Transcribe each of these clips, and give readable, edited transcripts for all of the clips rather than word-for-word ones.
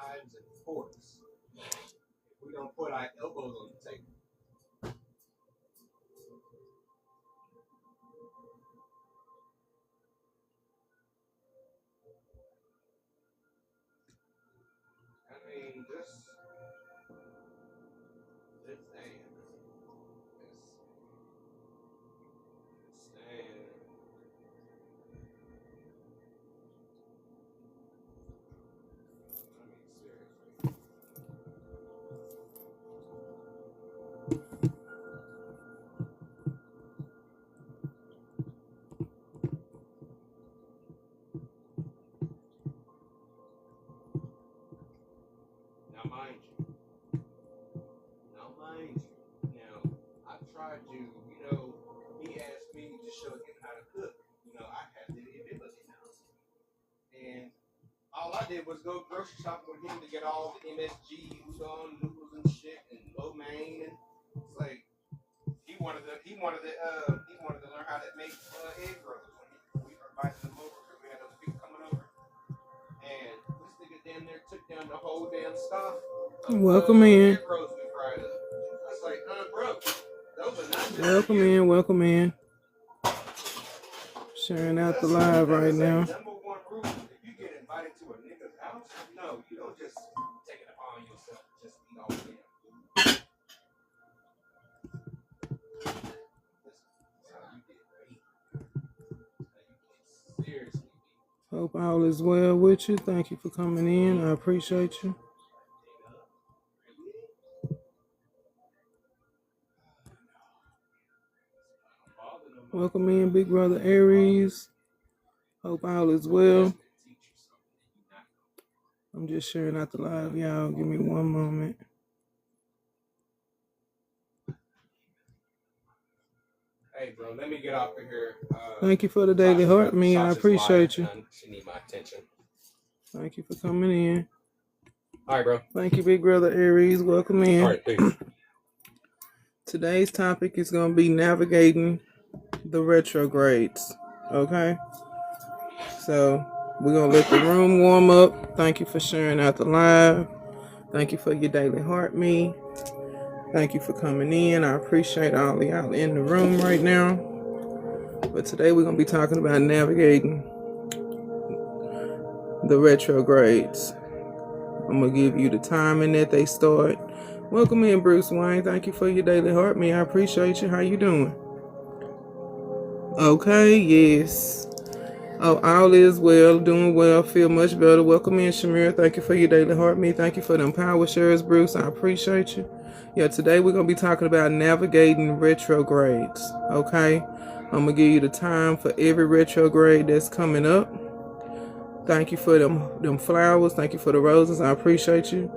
knives and forks. We don't put our elbows on the table. I mean, just stand. Stand. I mean, seriously. Now, mind you. Now, I've tried to, he asked me to show him how to cook. I had the ability now. And all I did was go grocery shopping with him to get all the MSG, udon noodles and shit, and lo mein. And it's like he wanted to learn how to make egg rolls when we were inviting him over because we had those people coming over. And this nigga damn near took down the whole damn stock. Welcome in. Egg rolls we fried up. I was like, bro, those are not just Welcome in. Sharing out the live right now. Number one rule, if you get invited to a nigga's house, no, you don't just take it upon yourself. Just eat all of them. That's how you get beat. Seriously. Hope all is well with you. Thank you for coming in. I appreciate you. Welcome in, big brother Aries. Hope all is well. I'm just sharing out the live, y'all. Give me one moment. Hey, bro, let me get off of here. Thank you for the daily heart, me. I appreciate you. She need my attention. Thank you for coming in. All right, bro. Thank you, big brother Aries. Welcome in. All right, peace. Today's topic is going to be navigating the retrogrades. Okay? So, we're going to let the room warm up. Thank you for sharing out the live. Thank you for your daily heart, me. Thank you for coming in. I appreciate all of y'all in the room right now. But today we're going to be talking about navigating the retrogrades. I'm going to give you the timing that they start. Welcome in, Bruce Wayne. Thank you for your daily heart, me. I appreciate you. How you doing? Okay, yes. Oh, all is well, doing well, feel much better. Welcome in, Shamir. Thank you for your daily heart, me. Thank you for them power shares, Bruce. I appreciate you. Yeah, today we're going to be talking about navigating retrogrades, okay? I'm going to give you the time for every retrograde that's coming up. Thank you for them flowers. Thank you for the roses. I appreciate you.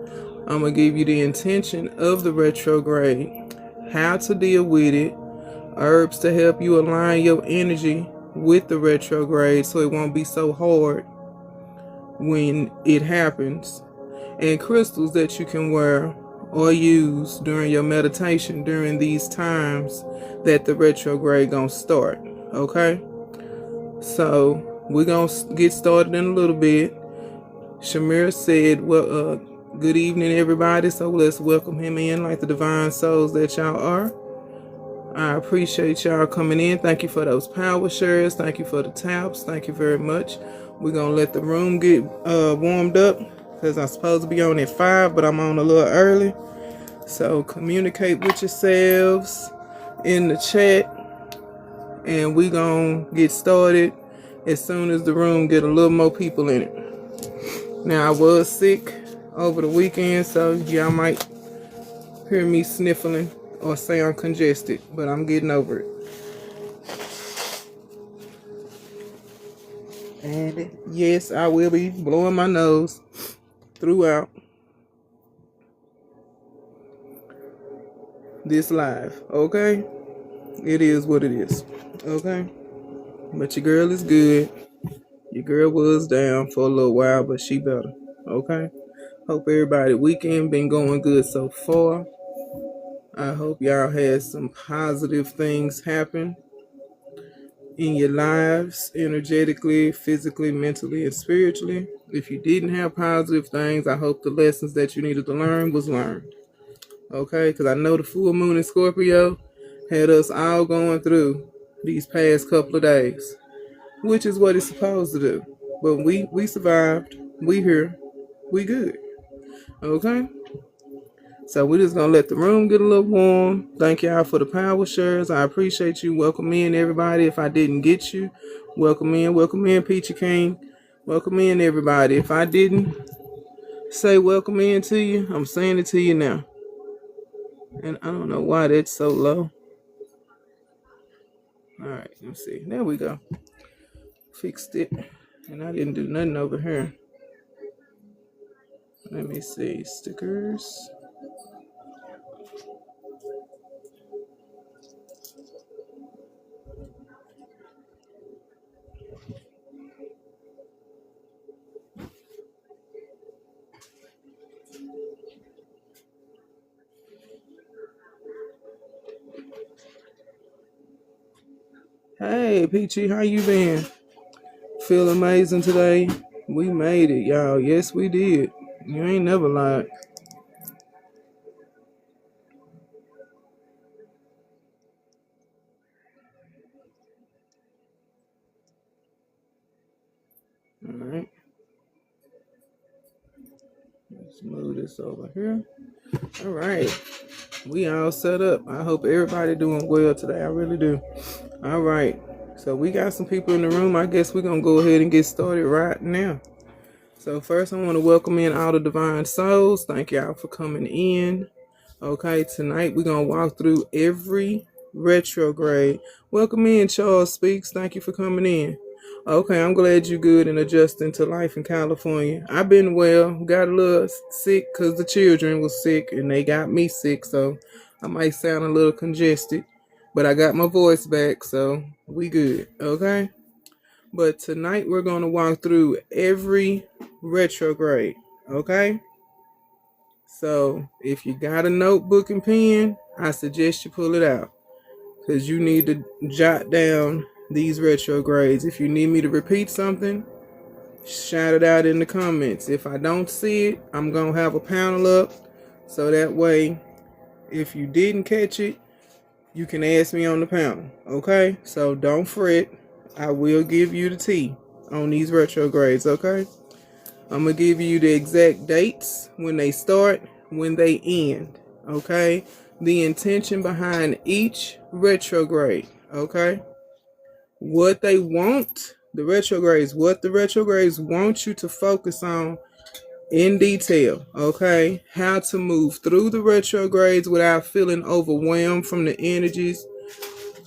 I'm going to give you the intention of the retrograde, how to deal with it, herbs to help you align your energy with the retrograde so it won't be so hard when it happens, and crystals that you can wear or use during your meditation during these times that the retrograde gonna start. Okay, so we're gonna get started in a little bit. Shamir said, well, good evening everybody, so let's welcome him in like the divine souls that y'all are. I appreciate y'all coming in. Thank you for those power shares. Thank you for the taps. Thank you very much. We're going to let the room get warmed up because I'm supposed to be on at 5, but I'm on a little early. So communicate with yourselves in the chat, and we're going to get started as soon as the room get a little more people in it. Now, I was sick over the weekend, so y'all might hear me sniffling or sound congested, but I'm getting over it. And yes, I will be blowing my nose throughout this live, okay? It is what it is, okay? But your girl is good. Your girl was down for a little while, but she better, okay? Hope everybody weekend been going good so far. I hope y'all had some positive things happen in your lives, energetically, physically, mentally, and spiritually. If you didn't have positive things, I hope the lessons that you needed to learn was learned. Okay, because I know the full moon in Scorpio had us all going through these past couple of days, which is what it's supposed to do. But we survived. We here. We good. Okay. So we're just gonna let the room get a little warm. Thank y'all for the power shares. I appreciate you. Welcome in, everybody. If I didn't get you, welcome in, Peachy King. Welcome in, everybody. If I didn't say welcome in to you, I'm saying it to you now. And I don't know why that's so low. All right, let's see. There we go. Fixed it. And I didn't do nothing over here. Let me see. Stickers. Hey, Peachy, how you been? Feel amazing today. We made it, y'all. Yes, we did. You ain't never lied. All right. Let's move this over here. All right. We all set up. I hope everybody doing well today. I really do. All right. So we got some people in the room. I guess we're going to go ahead and get started right now. So first I want to welcome in all the divine souls. Thank y'all for coming in. Okay, tonight we're going to walk through every retrograde. Welcome in, Charles Speaks. Thank you for coming in. Okay, I'm glad you're good and adjusting to life in California. I've been well. Got a little sick because the children was sick and they got me sick. So I might sound a little congested. But I got my voice back, so we good. Okay? But tonight we're going to walk through every retrograde. Okay? So if you got a notebook and pen, I suggest you pull it out. Because you need to jot down these retrogrades. If you need me to repeat something, shout it out in the comments. If I don't see it, I'm going to have a panel up. So that way, if you didn't catch it, you can ask me on the panel. Okay? So don't fret. I will give you the tea on these retrogrades. Okay? I'm going to give you the exact dates when they start, when they end. Okay? The intention behind each retrograde. Okay? What they want, what the retrogrades want you to focus on in detail. Okay? How to move through the retrogrades without feeling overwhelmed from the energies.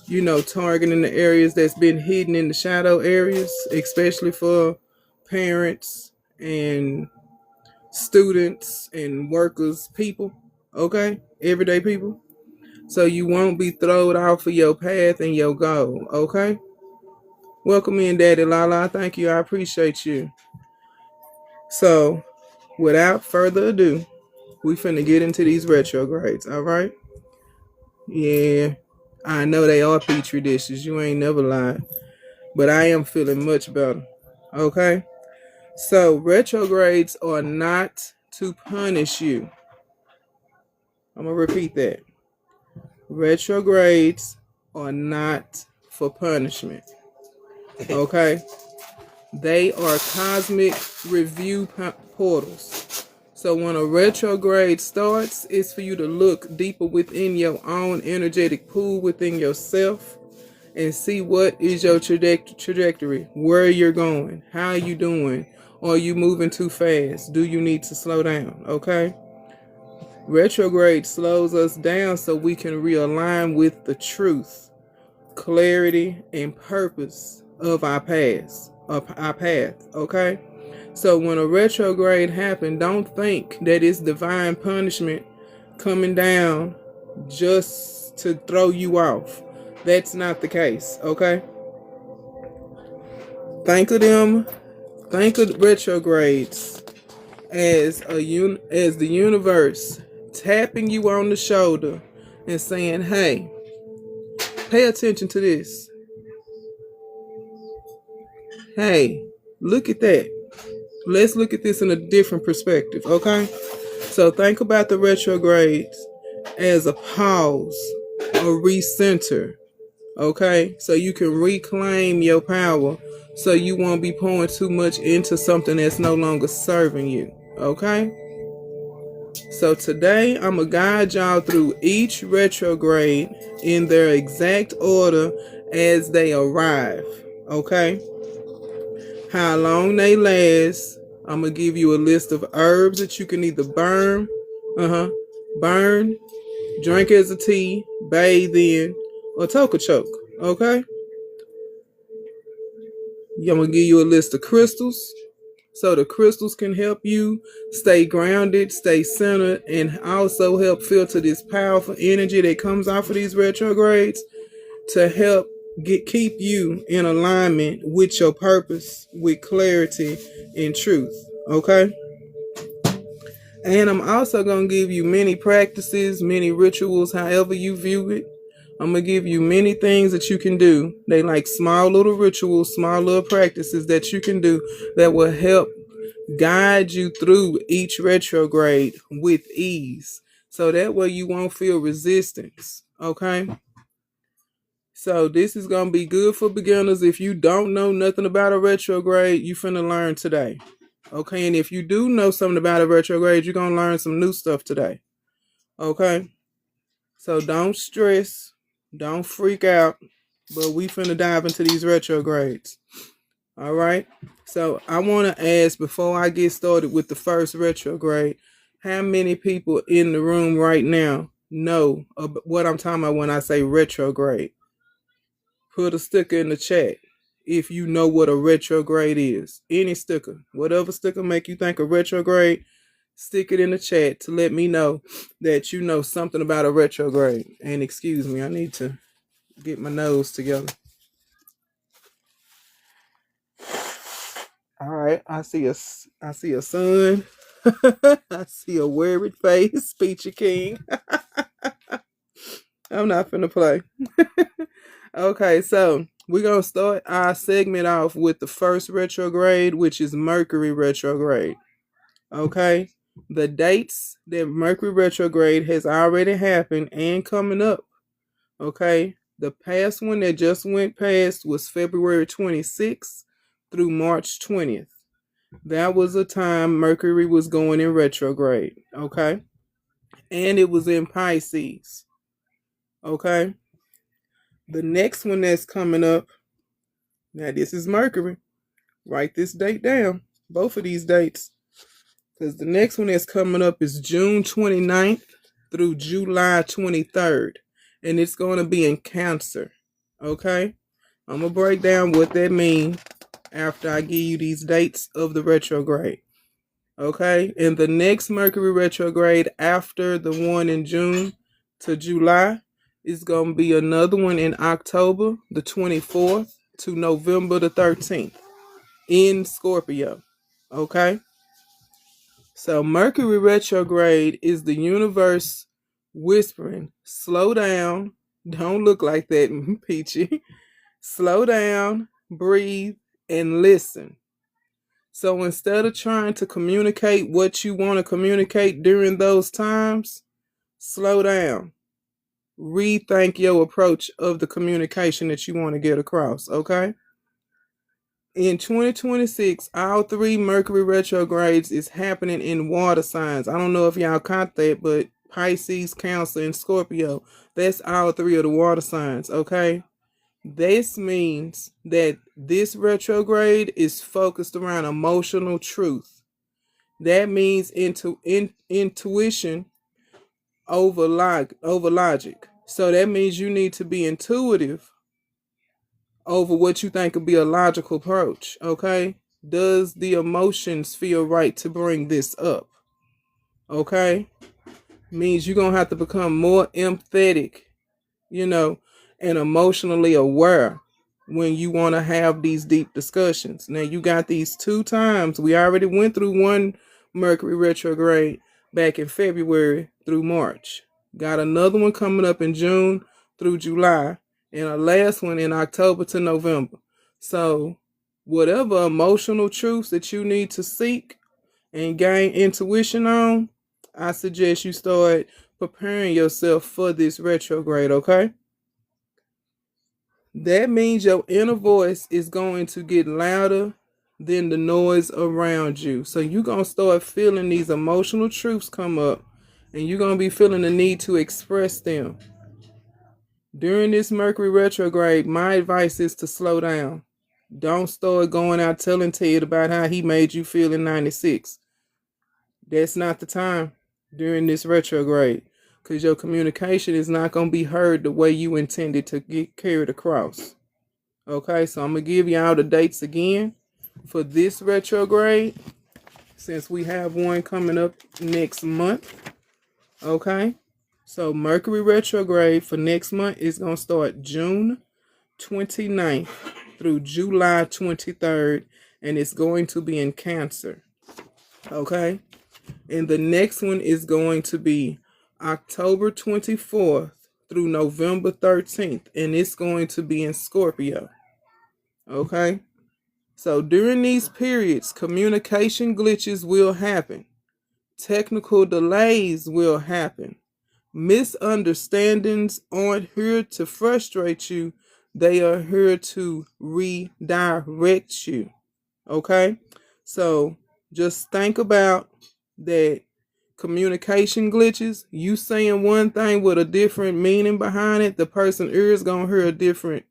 You know, targeting the areas that's been hidden in the shadow areas, especially for parents and students and workers, people, okay? Everyday people. So you won't be thrown off of your path and your goal, okay? Welcome in, Daddy Lala. Thank you. I appreciate you. So, without further ado, we finna get into these retrogrades, all right? Yeah, I know they are petri dishes. You ain't never lied. But I am feeling much better, okay? So, retrogrades are not to punish you. I'm going to repeat that. Retrogrades are not for punishment. Okay? They are cosmic review portals. So when a retrograde starts, it's for you to look deeper within your own energetic pool within yourself and see what is your trajectory, where you're going, how are you doing, are you moving too fast, do you need to slow down, okay? Retrograde slows us down so we can realign with the truth, clarity, and purpose of our path, okay? So when a retrograde happens, don't think that it's divine punishment coming down just to throw you off. That's not the case, okay? Think of retrogrades as the universe tapping you on the shoulder and saying, hey, pay attention to this. hey, look at that. Let's look at this in a different perspective, okay? So think about the retrogrades as a pause, a recenter, okay? So you can reclaim your power so you won't be pouring too much into something that's no longer serving you, okay? So today I'm going to guide y'all through each retrograde in their exact order as they arrive, okay? How long they last. I'm going to give you a list of herbs that you can either burn, drink as a tea, bathe in, or toka choke, okay? I'm going to give you a list of crystals. So the crystals can help you stay grounded, stay centered, and also help filter this powerful energy that comes off of these retrogrades to help keep you in alignment with your purpose, with clarity and truth. Okay? And I'm also going to give you many practices, many rituals, however you view it. I'm going to give you many things that you can do. They like small little rituals, small little practices that you can do that will help guide you through each retrograde with ease. So that way you won't feel resistance. Okay? So this is going to be good for beginners. If you don't know nothing about a retrograde, you finna learn today. Okay? And if you do know something about a retrograde, you're going to learn some new stuff today. Okay? So don't stress. Don't freak out, but we finna dive into these retrogrades. All right. So I want to ask before I get started with the first retrograde, how many people in the room right now know what I'm talking about when I say retrograde? Put a sticker in the chat if you know what a retrograde is. Any sticker, whatever sticker make you think of retrograde, stick it in the chat to let me know that you know something about a retrograde. And excuse me, I need to get my nose together. All right, I see a sun. I see a worried face, Peachy King. I'm not finna play. Okay, so we're gonna start our segment off with the first retrograde, which is Mercury Retrograde. Okay, the dates that Mercury Retrograde has already happened and coming up. Okay, the past one that just went past was February 26th through March 20th. That was a time Mercury was going in retrograde. Okay, and it was in Pisces. Okay, the next one that's coming up. Now this is Mercury. Write this date down. Both of these dates. Because the next one that's coming up is June 29th through July 23rd. And it's going to be in Cancer. Okay? I'm going to break down what that means after I give you these dates of the retrograde. Okay? And the next Mercury retrograde after the one in June to July is going to be another one in October the 24th to November the 13th in Scorpio. Okay? So Mercury retrograde is the universe whispering, slow down, don't look like that, Peachy. Slow down, breathe, and listen. So instead of trying to communicate what you want to communicate during those times, slow down. Rethink your approach of the communication that you want to get across, okay? In 2026, all three Mercury retrogrades is happening in water signs. I don't know if y'all caught that, but Pisces, Cancer, and Scorpio, that's all three of the water signs, okay? This means that this retrograde is focused around emotional truth. That means intuition over logic. So that means you need to be intuitive over what you think would be a logical approach, okay? Does the emotions feel right to bring this up? Okay? Means you're going to have to become more empathetic, and emotionally aware when you want to have these deep discussions. Now, you got these 2 times. We already went through one Mercury retrograde back in February through March. Got another one coming up in June through July. And a last one in October to November. So whatever emotional truths that you need to seek and gain intuition on, I suggest you start preparing yourself for this retrograde, okay? That means your inner voice is going to get louder than the noise around you. So you're going to start feeling these emotional truths come up, and you're going to be feeling the need to express them. During this Mercury retrograde, my advice is to slow down. Don't start going out telling Ted about how he made you feel in 96. That's not the time during this retrograde, because your communication is not going to be heard the way you intended to get carried across. Okay, so I'm going to give y'all the dates again for this retrograde, since we have one coming up next month. Okay, so Mercury retrograde for next month is going to start June 29th through July 23rd, and it's going to be in Cancer. Okay, and the next one is going to be October 24th through November 13th, and it's going to be in Scorpio. Okay, so during these periods, communication glitches will happen. Technical delays will happen. Misunderstandings aren't here to frustrate you. They are here to redirect you. Okay? So just think about that communication glitches. You saying one thing with a different meaning behind it, the person ears gonna hear a different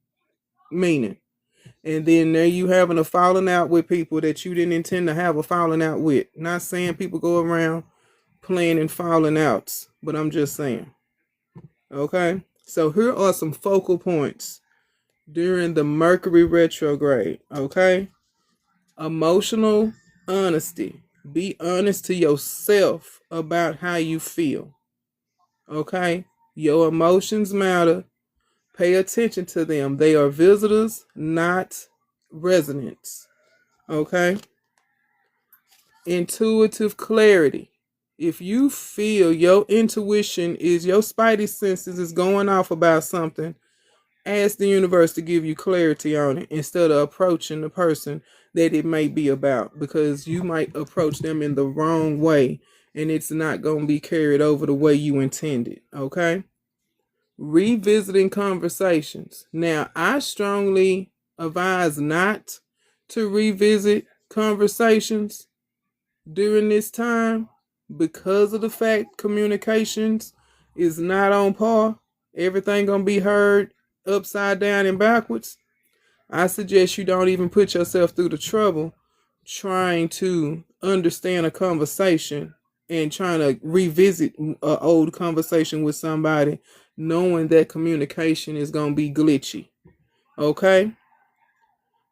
meaning. And then there you having a falling out with people that you didn't intend to have a falling out with. Not saying people go around planning falling outs, but I'm just saying. Okay, so here are some focal points during the Mercury retrograde. Okay, emotional honesty. Be honest to yourself about how you feel. Okay, your emotions matter. Pay attention to them. They are visitors, not residents. Okay, intuitive clarity. If you feel your intuition is, your spidey senses is going off about something, ask the universe to give you clarity on it instead of approaching the person that it may be about, because you might approach them in the wrong way and it's not going to be carried over the way you intended. Okay? Revisiting conversations. Now, I strongly advise not to revisit conversations during this time, because of the fact communications is not on par. Everything gonna be heard upside down and backwards. I suggest you don't even put yourself through the trouble trying to understand a conversation and trying to revisit an old conversation with somebody, knowing that communication is gonna be glitchy. Okay?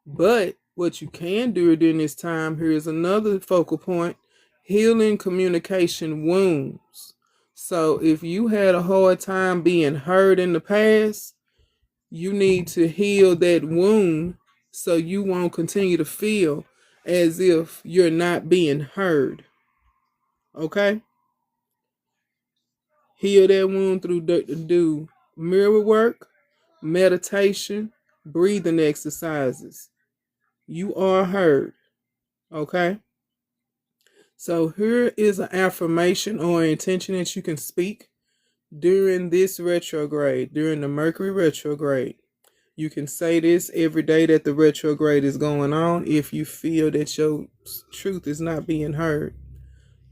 But what you can do during this time, here is another focal point: healing communication wounds. So if you had a hard time being heard in the past, you need to heal that wound so you won't continue to feel as if you're not being heard. Okay? Heal that wound through do mirror work, meditation, breathing exercises. You are heard. Okay? So here is an affirmation or intention that you can speak during this retrograde, during the Mercury retrograde. You can say this every day that the retrograde is going on if you feel that your truth is not being heard.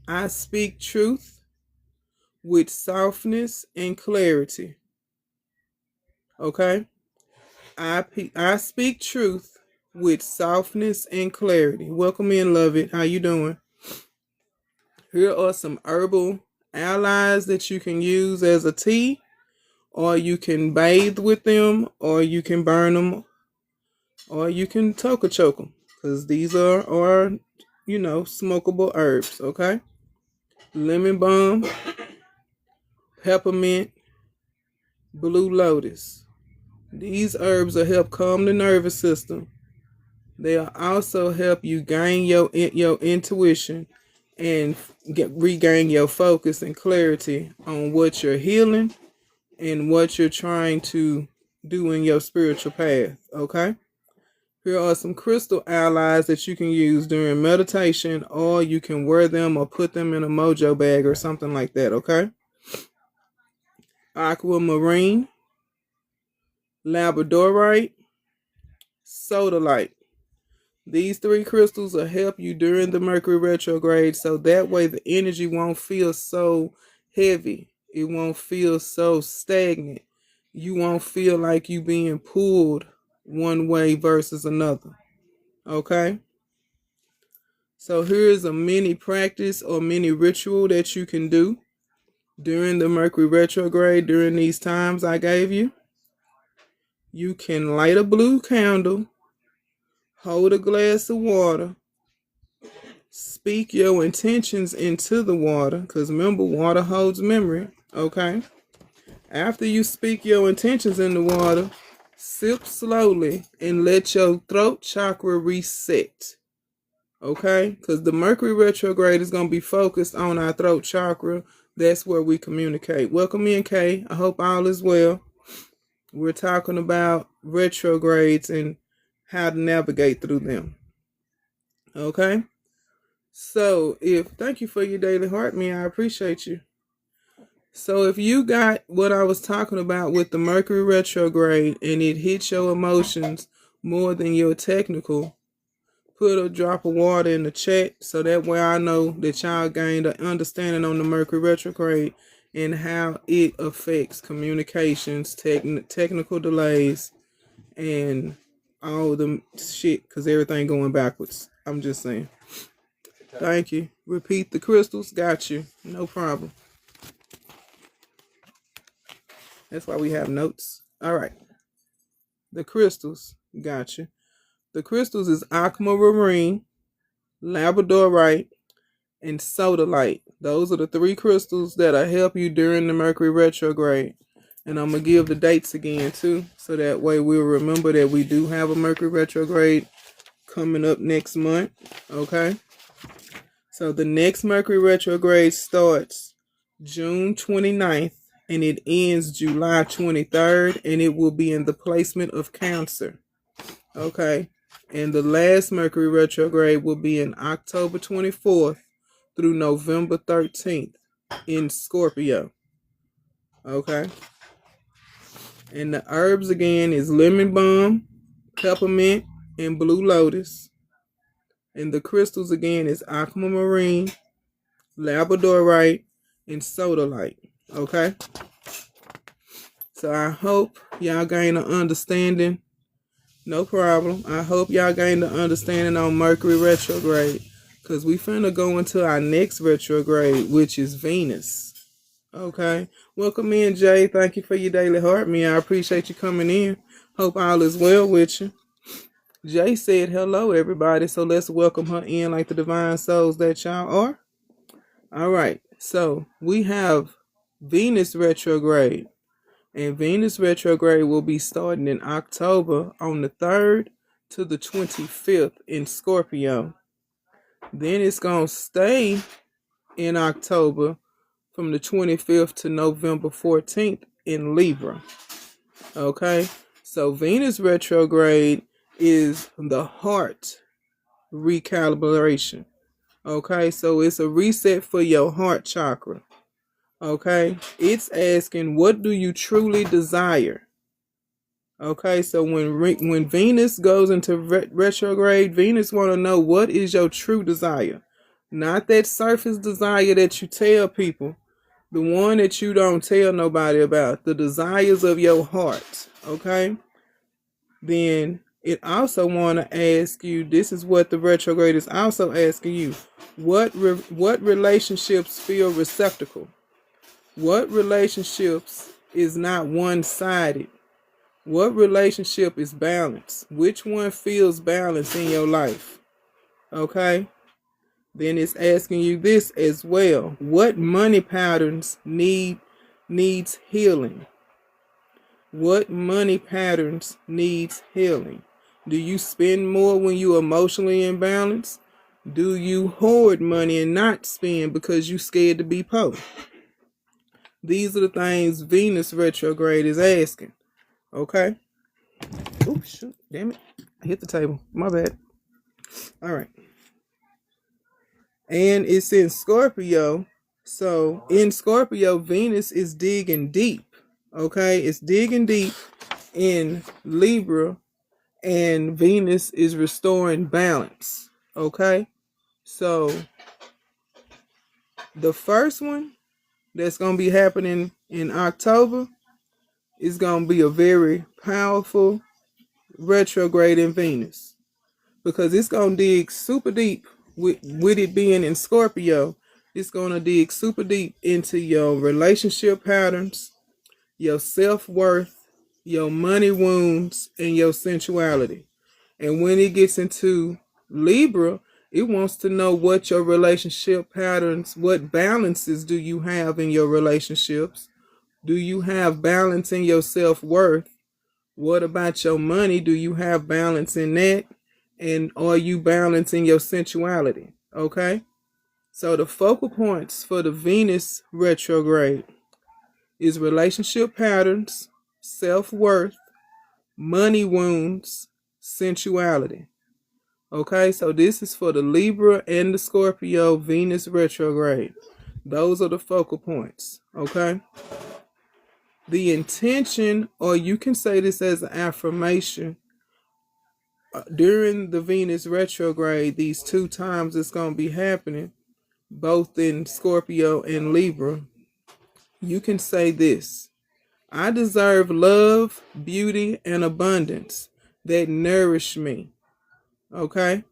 I speak truth with softness and clarity. Okay? I speak truth with softness and clarity. Welcome in, love it. How you doing? Here are some herbal allies that you can use as a tea, or you can bathe with them, or you can burn them, or you can toka choke them, because these are smokable herbs. Okay, lemon balm, peppermint, blue lotus. These herbs will help calm the nervous system. They'll also help you gain your intuition and regain your focus and clarity on what you're healing and what you're trying to do in your spiritual path. Okay? Here are some crystal allies that you can use during meditation, or you can wear them or put them in a mojo bag or something like that, okay? Aquamarine, labradorite, sodalite. These three crystals will help you during the Mercury retrograde, so that way the energy won't feel so heavy. It won't feel so stagnant. You won't feel like you being pulled one way versus another. Okay? So here's a mini practice or mini ritual that you can do during the Mercury retrograde during these times I gave you. You can light a blue candle, hold a glass of water, speak your intentions into the water, because remember, water holds memory, okay? After you speak your intentions in the water, sip slowly and let your throat chakra reset, okay? Because the Mercury retrograde is going to be focused on our throat chakra. That's where we communicate. Welcome in, Kay. I hope all is well. We're talking about retrogrades and how to navigate through them, okay? So, thank you for your daily heart, me. I appreciate you. So, if you got what I was talking about with the Mercury retrograde and it hits your emotions more than your technical, put a drop of water in the chat so that way I know that y'all gained an understanding on the Mercury retrograde and how it affects communications, technical delays, and all the shit, because everything going backwards. I'm just saying. Thank you. Repeat the crystals. Got you. No problem. That's why we have notes. All right. The crystals. Got you. The crystals is aquamarine, labradorite, and sodalite. Those are the three crystals that'll help you during the Mercury retrograde. And I'm going to give the dates again, too, so that way we'll remember that we do have a Mercury retrograde coming up next month. Okay? So the next Mercury retrograde starts June 29th and it ends July 23rd, and it will be in the placement of Cancer. Okay? And the last Mercury retrograde will be in October 24th through November 13th in Scorpio. Okay? And the herbs again is lemon balm, peppermint, and blue lotus. And the crystals again is aquamarine, labradorite, and sodalite. Okay? So I hope y'all gain an understanding. No problem. I hope y'all gain an understanding on Mercury retrograde, because we finna go into our next retrograde, which is Venus. Okay? Welcome in, Jay. Thank you for your daily heart, me. I appreciate you coming in. Hope all is well with you. Jay said hello, everybody, so let's welcome her in like the divine souls that y'all are. All right, so we have Venus retrograde, and Venus retrograde will be starting in October on the 3rd to the 25th in Scorpio. Then it's going to stay in October from the 25th to November 14th in Libra. Okay, so Venus retrograde is the heart recalibration. Okay, so it's a reset for your heart chakra. Okay, it's asking, what do you truly desire? Okay, so when Venus goes into retrograde, Venus want to know what is your true desire. Not that surface desire that you tell people, the one that you don't tell nobody about, the desires of your heart. Okay, then it also want to ask you, this is what the retrograde is also asking you, what relationships feel receptacle? What relationships is not one-sided? What relationship is balanced? Which one feels balanced in your life? Okay? Then it's asking you this as well. What money patterns needs healing? What money patterns needs healing? Do you spend more when you're emotionally imbalanced? Do you hoard money and not spend because you're scared to be poor? These are the things Venus retrograde is asking. Okay? Oops, shoot, damn it. I hit the table. My bad. All right. And it's in Scorpio. So in Scorpio, Venus is digging deep. Okay. It's digging deep in Libra, and Venus is restoring balance. Okay. So the first one that's going to be happening in October is going to be a very powerful retrograde in Venus, because it's going to dig super deep with it being in Scorpio. It's going to dig super deep into your relationship patterns, your self-worth, your money wounds, and your sensuality. And when it gets into Libra, it wants to know what your relationship patterns, what balances do you have in your relationships? Do you have balance in your self-worth? What about your money? Do you have balance in that? And are you balancing your sensuality? Okay. So the focal points for the Venus retrograde is relationship patterns, self-worth, money wounds, sensuality. Okay, so this is for the Libra and the Scorpio Venus retrograde. Those are the focal points. Okay. The intention, or you can say this as an affirmation, during the Venus retrograde, these two times it's going to be happening, both in Scorpio and Libra, you can say this: I deserve love, beauty, and abundance that nourish me. Okay?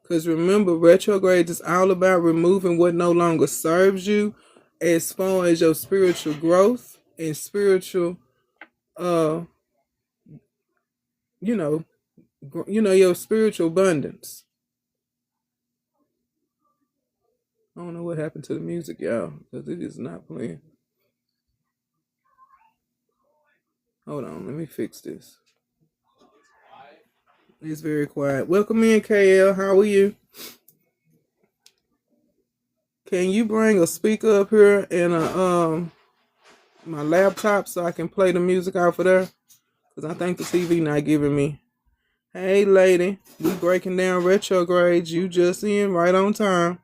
Because remember, retrograde is all about removing what no longer serves you as far as your spiritual growth and spiritual, uh, you know, your spiritual abundance. I don't know what happened to the music, y'all, because it is not playing. Hold on, let me fix this. It's very quiet. Welcome in, KL. How are you? Can you bring a speaker up here and my laptop so I can play the music off of there? Because I think the TV not giving me. Hey, lady. We breaking down retrogrades. You just in right on time.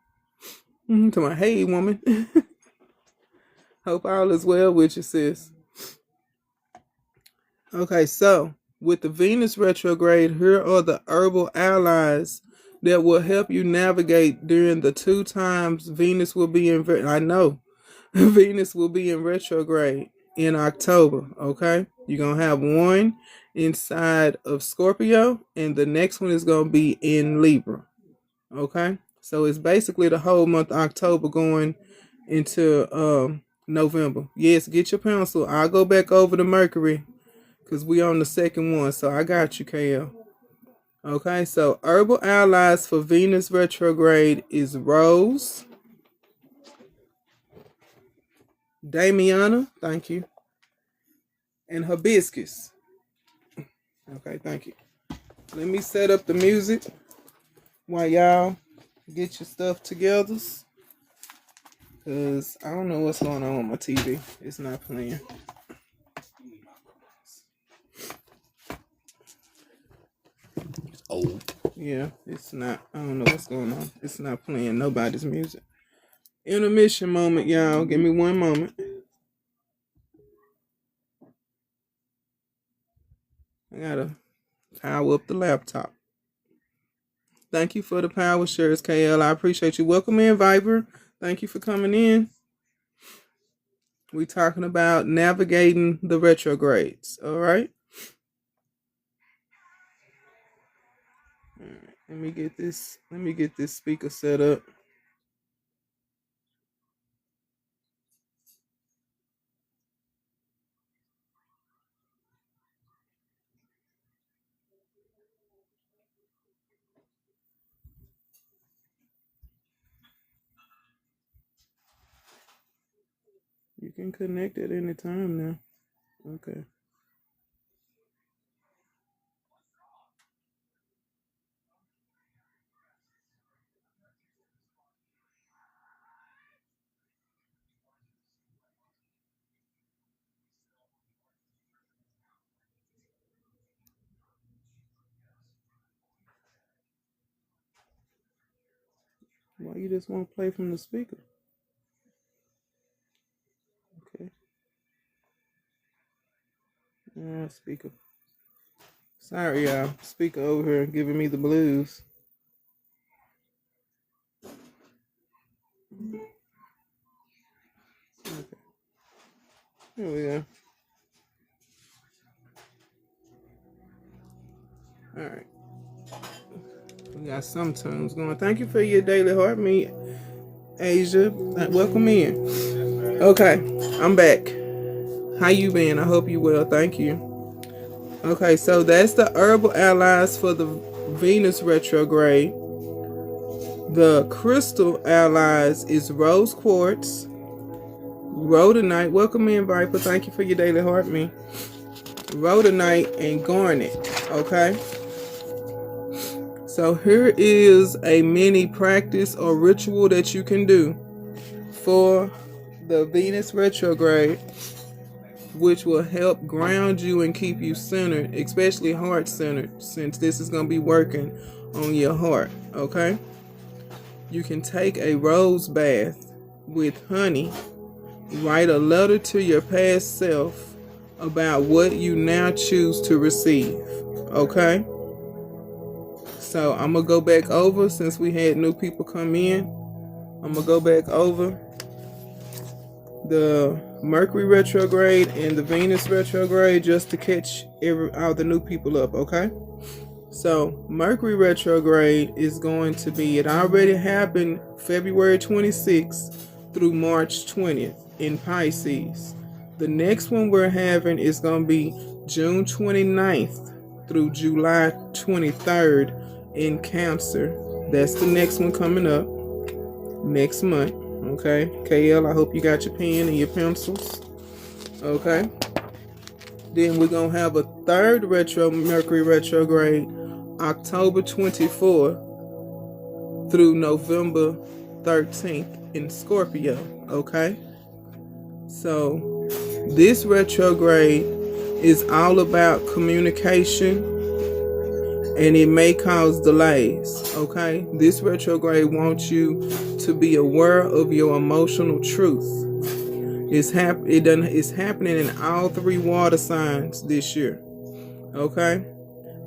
To my hey, woman. Hope all is well with you, sis. Okay, so with the Venus retrograde, here are the herbal allies that will help you navigate during the two times Venus will be in. Venus will be in retrograde in October. Okay, you're gonna have one inside of Scorpio, and the next one is gonna be in Libra. Okay, so it's basically the whole month of October going into November. Yes, get your pencil. I'll go back over the Mercury, because we on the second one. So I got you, KL. Okay, so herbal allies for Venus retrograde is rose, Damiana, thank you, and hibiscus. Okay, thank you. Let me set up the music while y'all get your stuff together, because I don't know what's going on with my TV. It's not playing. It's old. Yeah, it's not. I don't know what's going on. It's not playing nobody's music. Intermission moment, y'all. Give me one moment. I gotta power up the laptop. Thank you for the power shares, KL. I appreciate you. Welcome in, Viber. Thank you for coming in. We're talking about navigating the retrogrades. All right. All right. Let me get this speaker set up. You can connect at any time now. Okay. Why you just want to play from the speaker? Okay. Speaker. Sorry, y'all. Speaker over here giving me the blues. Okay. Here we go. All right. We got some tunes going. Thank you for your daily heart meet, Asia. Welcome in. Okay, I'm back. How you been? I hope you well. Thank you. Okay, so that's the herbal allies for the Venus retrograde. The crystal allies is rose quartz, rhodonite. Welcome in, Viper. Thank you for your daily heart meet. Rhodonite and garnet. Okay. So here is a mini practice or ritual that you can do for the Venus retrograde, which will help ground you and keep you centered, especially heart centered, since this is going to be working on your heart. Okay. You can take a rose bath with honey, write a letter to your past self about what you now choose to receive. Okay. So I'm going to go back over, since we had new people come in, I'm going to go back over the Mercury retrograde and the Venus retrograde just to catch all the new people up, okay? So Mercury retrograde is going to be, it already happened February 26th through March 20th in Pisces. The next one we're having is going to be June 29th through July 23rd in Cancer. That's the next one coming up next month. Okay, KL, I hope you got your pen and your pencils. Okay. Then we're gonna have a third Mercury retrograde, October 24th through November 13th in Scorpio. Okay. So this retrograde is all about communication, and it may cause delays. Okay, this retrograde wants you to be aware of your emotional truth. It's happening in all three water signs this year. Okay,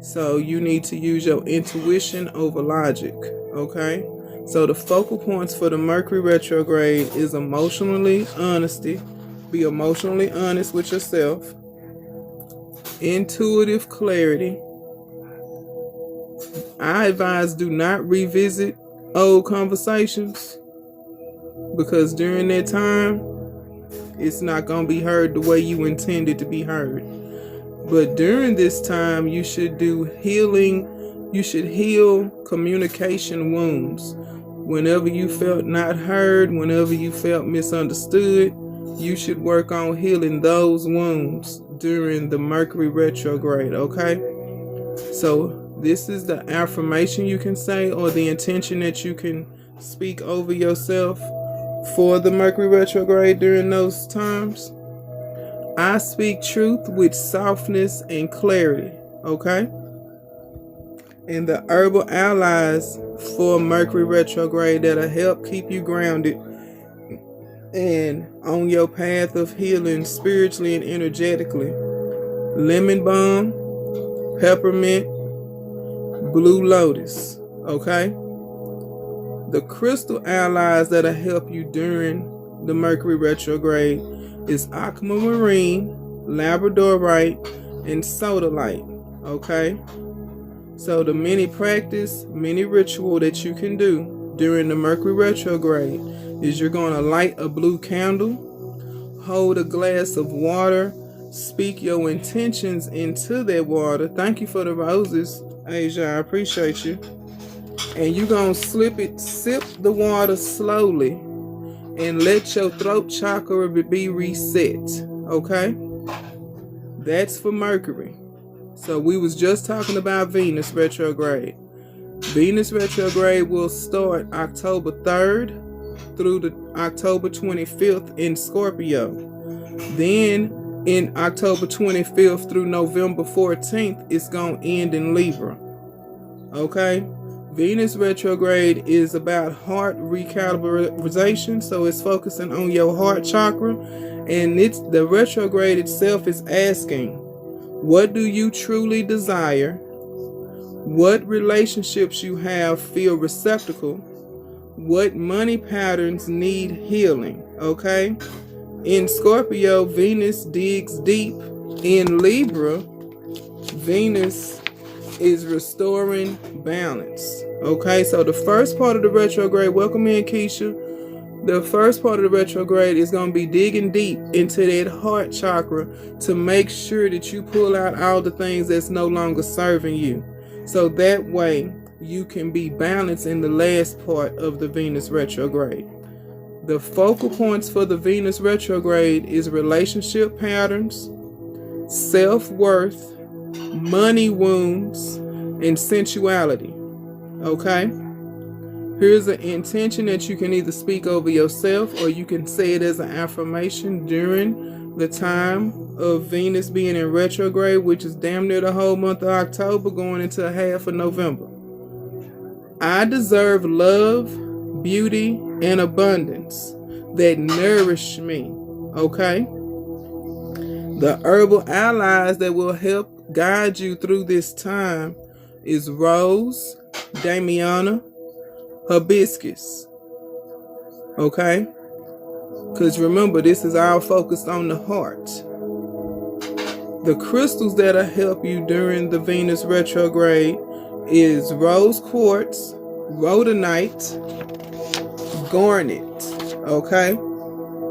so you need to use your intuition over logic. Okay, so the focal points for the Mercury retrograde is emotionally honesty. Be emotionally honest with yourself. Intuitive clarity. I advise do not revisit old conversations, because during that time it's not going to be heard the way you intended to be heard. But during this time you should do healing. You should heal communication wounds. Whenever you felt not heard, whenever you felt misunderstood, you should work on healing those wounds during the Mercury retrograde. Okay, so this is the affirmation you can say, or the intention that you can speak over yourself for the Mercury retrograde during those times. I speak truth with softness and clarity. Okay. And the herbal allies for Mercury retrograde that'll help keep you grounded and on your path of healing spiritually and energetically. Lemon balm, peppermint, blue lotus. Okay. The crystal allies that'll help you during the Mercury retrograde is aquamarine, labradorite, and sodalite. Okay. So the mini practice, mini ritual that you can do during the Mercury retrograde is you're going to light a blue candle, hold a glass of water, speak your intentions into that water. Thank you for the roses, Asia. I appreciate you. And you're going to sip the water slowly and let your throat chakra be reset. Okay? That's for Mercury. So we was just talking about Venus retrograde. Venus retrograde will start October 3rd through the October 25th in Scorpio. Then in October 25th through November 14th, it's going to end in Libra. Okay? Venus retrograde is about heart recalibration, so it's focusing on your heart chakra, and the retrograde itself is asking, what do you truly desire? What relationships you have feel receptacle? What money patterns need healing? Okay? In Scorpio, Venus digs deep. In Libra, Venus is restoring balance. Okay, so the first part of the retrograde, welcome in Keisha. The first part of the retrograde is going to be digging deep into that heart chakra to make sure that you pull out all the things that's no longer serving you. So that way you can be balanced in the last part of the Venus retrograde. The focal points for the Venus retrograde is relationship patterns, self-worth, money wounds, and sensuality. Okay? Here's an intention that you can either speak over yourself or you can say it as an affirmation during the time of Venus being in retrograde, which is damn near the whole month of October going into half of November. I deserve love, beauty, and abundance that nourish me. Okay? The herbal allies that will help guide you through this time is rose, damiana, hibiscus. Okay? Because remember, this is all focused on the heart. The crystals that'll help you during the Venus retrograde is rose quartz, rhodonite, garnet. Okay?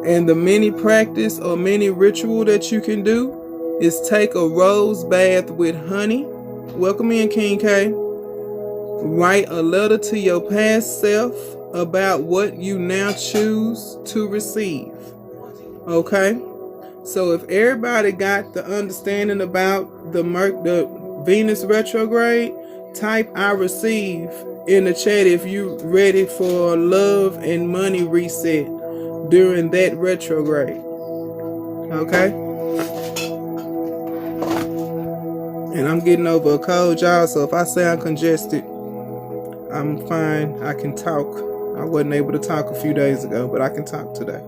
And the mini practice or mini ritual that you can do is take a rose bath with honey. Welcome in, King K. Write a letter to your past self about what you now choose to receive. Okay? So if everybody got the understanding about the Venus retrograde, type I receive in the chat if you ready for love and money reset during that retrograde. Okay? And I'm getting over a cold, y'all, so if I sound congested, I'm fine. I can talk. I wasn't able to talk a few days ago, but I can talk today.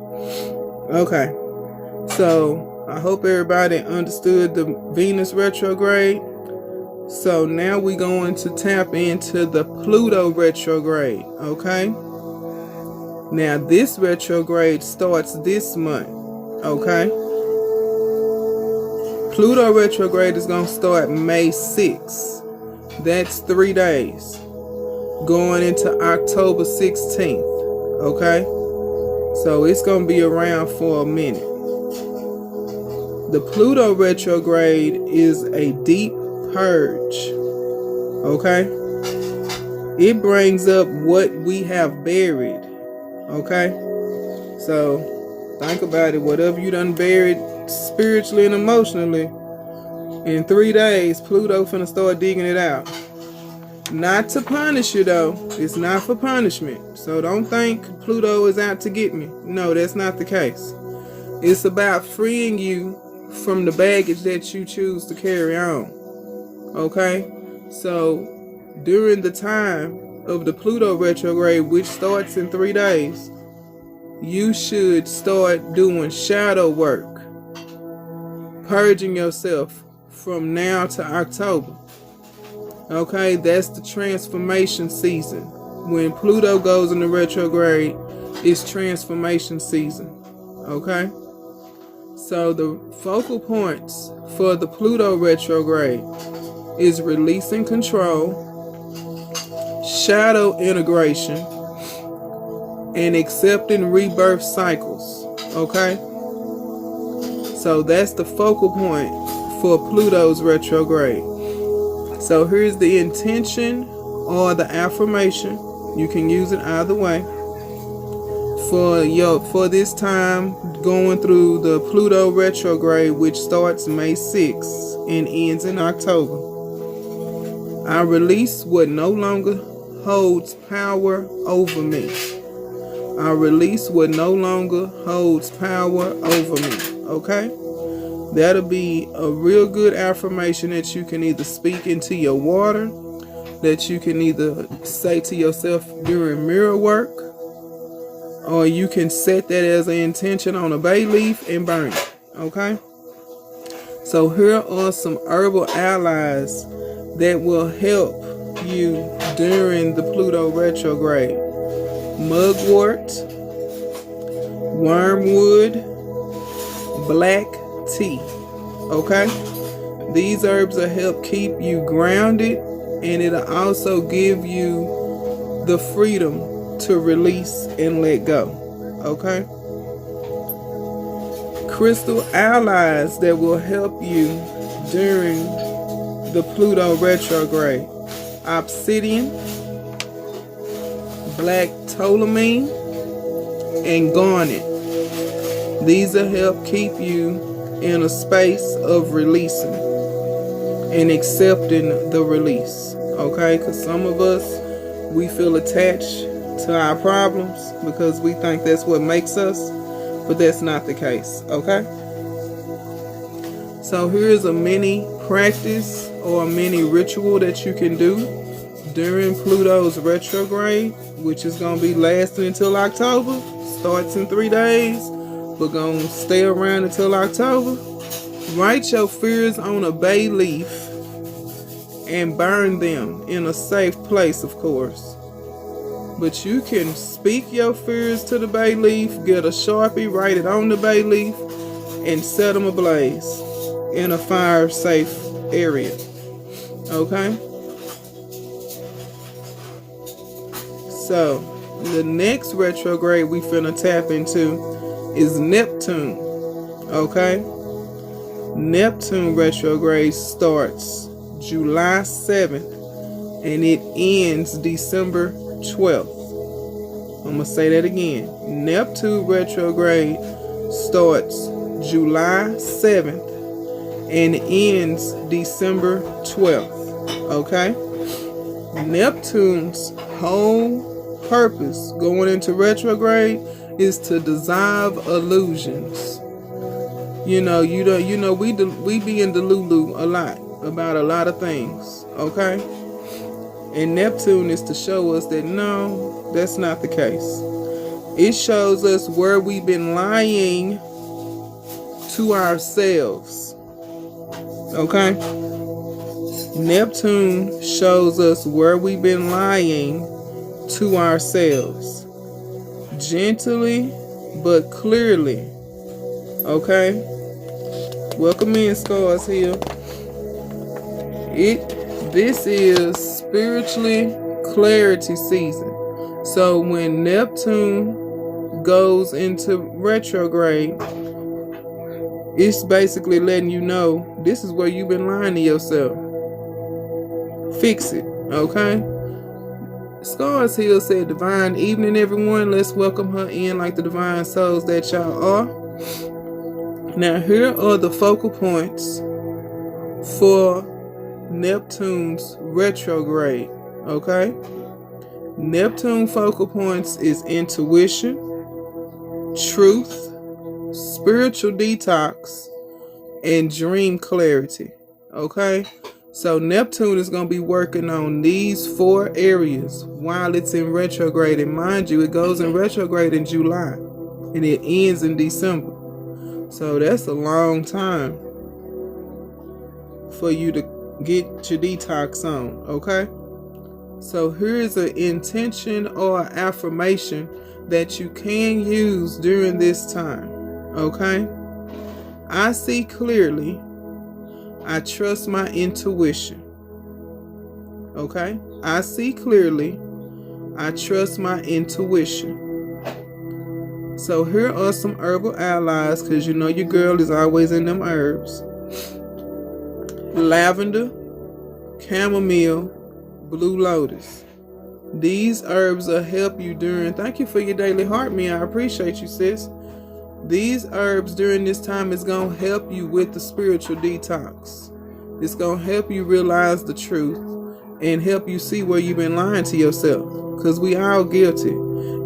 Okay. So I hope everybody understood the Venus retrograde. So now we're going to tap into the Pluto retrograde. Okay. Now this retrograde starts this month. Okay. Pluto retrograde is going to start May 6th. That's 3 days. Going into October 16th. Okay? So it's going to be around for a minute. The Pluto retrograde is a deep purge. Okay? It brings up what we have buried. Okay? So think about it. Whatever you done buried spiritually and emotionally, in 3 days, Pluto finna start digging it out. Not to punish you though. It's not for punishment. So don't think Pluto is out to get me. No, that's not the case. It's about freeing you from the baggage that you choose to carry on. Okay? So during the time of the Pluto retrograde, which starts in 3 days, you should start doing shadow work. Purging yourself from now to October. Okay, that's the transformation season. When Pluto goes into retrograde, it's transformation season. Okay? So the focal points for the Pluto retrograde is releasing control, shadow integration, and accepting rebirth cycles. Okay? So that's the focal point for Pluto's retrograde. So here's the intention or the affirmation. You can use it either way. For this time going through the Pluto retrograde, which starts May 6th and ends in October. I release what no longer holds power over me. I release what no longer holds power over me. Okay? That'll be a real good affirmation that you can either speak into your water that you can either say to yourself during mirror work, or you can set that as an intention on a bay leaf and burn it. Okay? So here are some herbal allies that will help you during the Pluto retrograde. Mugwort, wormwood, black tea. Okay? These herbs will help keep you grounded, and it'll also give you the freedom to release and let go. Okay? Crystal allies that will help you during the Pluto retrograde. Obsidian, black tourmaline, and garnet. These will help keep you in a space of releasing and accepting the release. Okay? Because some of us, we feel attached to our problems because we think that's what makes us, but that's not the case. Okay? So here's a mini practice or a mini ritual that you can do during Pluto's retrograde, which is going to be lasting until October. Starts in 3 days, but going to stay around until October. Write your fears on a bay leaf and burn them in a safe place, of course. But you can speak your fears to the bay leaf, get a Sharpie, write it on the bay leaf, and set them ablaze in a fire safe area. Okay? So, the next retrograde we finna tap into is Neptune. Okay? Neptune retrograde starts July 7th and it ends December 12th. I'm gonna say that again. Neptune retrograde starts July 7th and ends December 12th. Okay? Neptune's whole purpose going into retrograde is to dissolve illusions. We be in Delulu a lot about a lot of things. Okay? And Neptune is to show us that no, that's not the case. It shows us where we've been lying to ourselves. Okay? Neptune shows us where we've been lying to ourselves. Gently but clearly. Okay? Welcome in, Scars Hill. This is spiritually clarity season. So when Neptune goes into retrograde, it's basically letting you know this is where you've been lying to yourself. Fix it, okay? Scars Hill said, divine evening, everyone. Let's welcome her in like the divine souls that y'all are. Now, here are the focal points for Neptune's retrograde, okay? Neptune focal points is intuition, truth, spiritual detox, and dream clarity, okay? So Neptune is going to be working on these 4 areas while it's in retrograde. And mind you, it goes in retrograde in July and it ends in December. So that's a long time for you to get your detox on, okay? So here's an intention or affirmation that you can use during this time, okay? I see clearly. I trust my intuition. Okay? I see clearly. I trust my intuition. So here are some herbal allies, because you know your girl is always in them herbs. Lavender, chamomile, blue lotus. These herbs will help you during... Thank you for your daily heart, me. I appreciate you, sis. These herbs during this time is going to help you with the spiritual detox. It's going to help you realize the truth and help you see where you've been lying to yourself. Because we all guilty.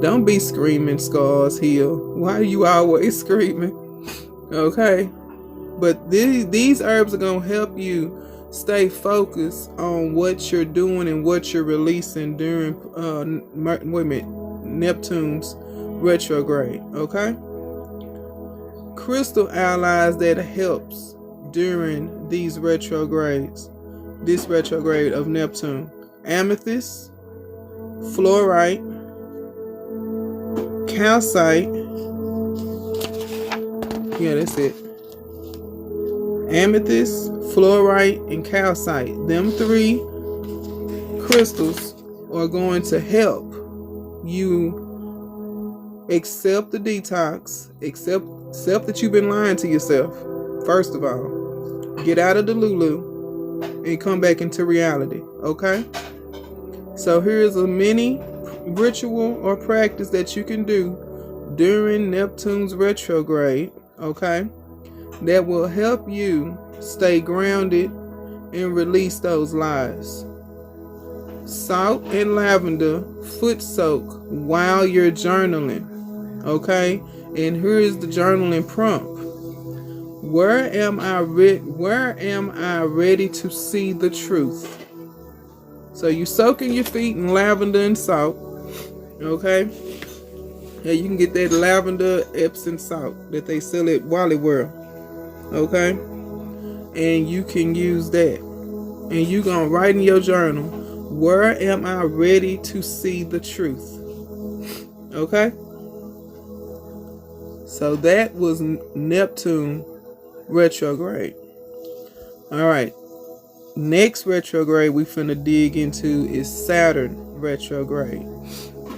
Don't be screaming, Scars Hill. Why are you always screaming? Okay? But these herbs are going to help you stay focused on what you're doing and what you're releasing during Neptune's retrograde. Okay, crystal allies that helps during these retrogrades, this retrograde of Neptune: amethyst, fluorite, calcite. Yeah, that's it. Amethyst, fluorite, and calcite. Them three crystals are going to help you accept the detox, accept that you've been lying to yourself. First of all, get out of the Lulu and come back into reality. Okay? So here's a mini ritual or practice that you can do during Neptune's retrograde. Okay? That will help you stay grounded and release those lies. Salt and lavender foot soak while you're journaling. Okay? And here is the journaling prompt. Where am I ready to see the truth? So you soaking your feet in lavender and salt. Okay? Yeah, you can get that lavender Epsom salt that they sell at Wally World. Okay? And you can use that. And you're going to write in your journal, where am I ready to see the truth? Okay? So that was Neptune retrograde. All right. Next retrograde we finna dig into is Saturn retrograde.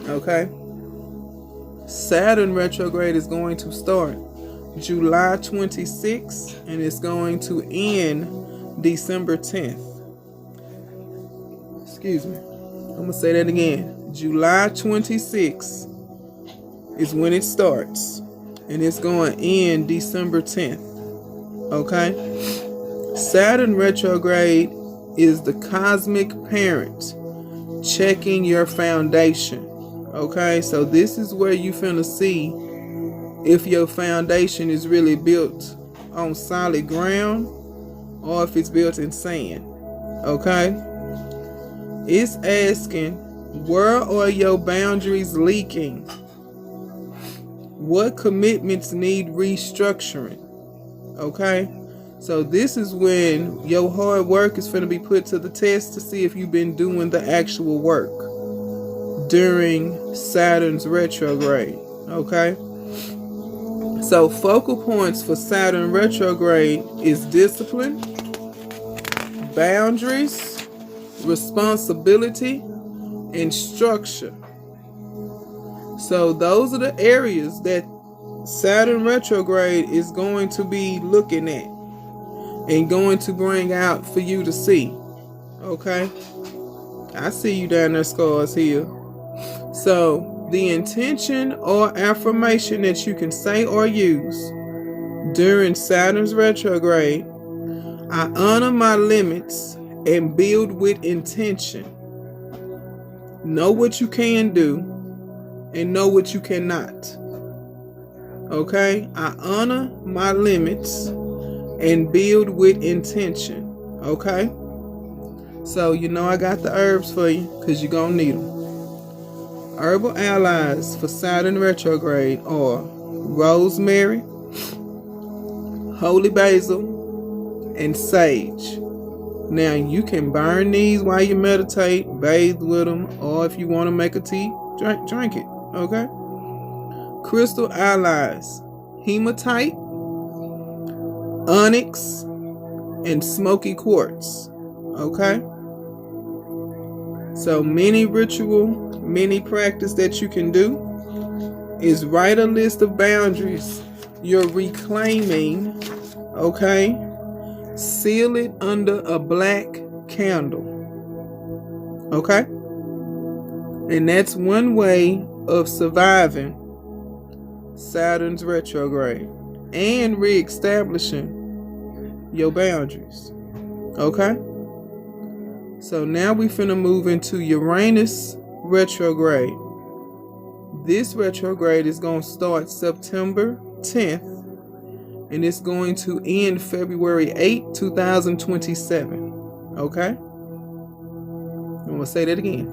Okay? Saturn retrograde is going to start July 26th and it's going to end December 10th. Excuse me. I'm going to say that again. July 26th is when it starts and it's going to end December 10th. Okay? Saturn retrograde is the cosmic parent checking your foundation. Okay? So this is where you finna see if your foundation is really built on solid ground or if it's built in sand. Okay? It's asking, where are your boundaries leaking? What commitments need restructuring? Okay? So this is when your hard work is going to be put to the test to see if you've been doing the actual work during Saturn's retrograde. Okay? So focal points for Saturn retrograde is discipline, boundaries, responsibility, and structure. So those are the areas that Saturn retrograde is going to be looking at and going to bring out for you to see. Okay? I see you down there, Scars Hill. So the intention or affirmation that you can say or use during Saturn's retrograde: I honor my limits and build with intention. Know what you can do and know what you cannot. Okay? I honor my limits and build with intention. Okay? So you know I got the herbs for you because you're going to need them. Herbal allies for Saturn retrograde are rosemary, holy basil, and sage. Now you can burn these while you meditate, bathe with them, or if you want to make a tea, drink it. Okay? Crystal allies: hematite, onyx, and smoky quartz. Okay? So mini ritual, mini practice that you can do is write a list of boundaries you're reclaiming. Okay? Seal it under a black candle. Okay? And that's one way of surviving Saturn's retrograde and reestablishing your boundaries. Okay? So now we finna move into Uranus retrograde. This retrograde is going to start September 10th and it's going to end February 8, 2027. Okay? I'm going to say that again.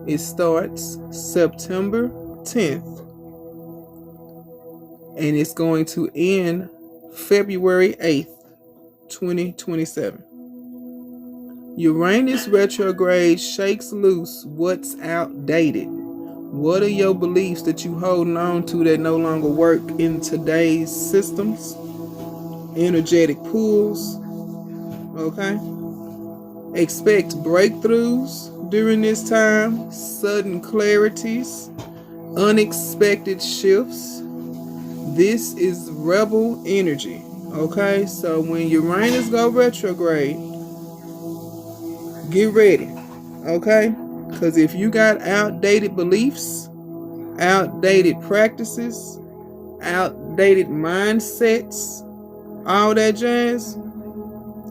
It starts September 10th and it's going to end February 8th, 2027. Uranus retrograde shakes loose what's outdated. What are your beliefs that you holding on to that no longer work in today's systems? Energetic pools. Okay? Expect breakthroughs during this time, sudden clarities, unexpected shifts. This is rebel energy. Okay? So when Uranus go retrograde, get ready. Okay? Because if you got outdated beliefs, outdated practices, outdated mindsets, all that jazz,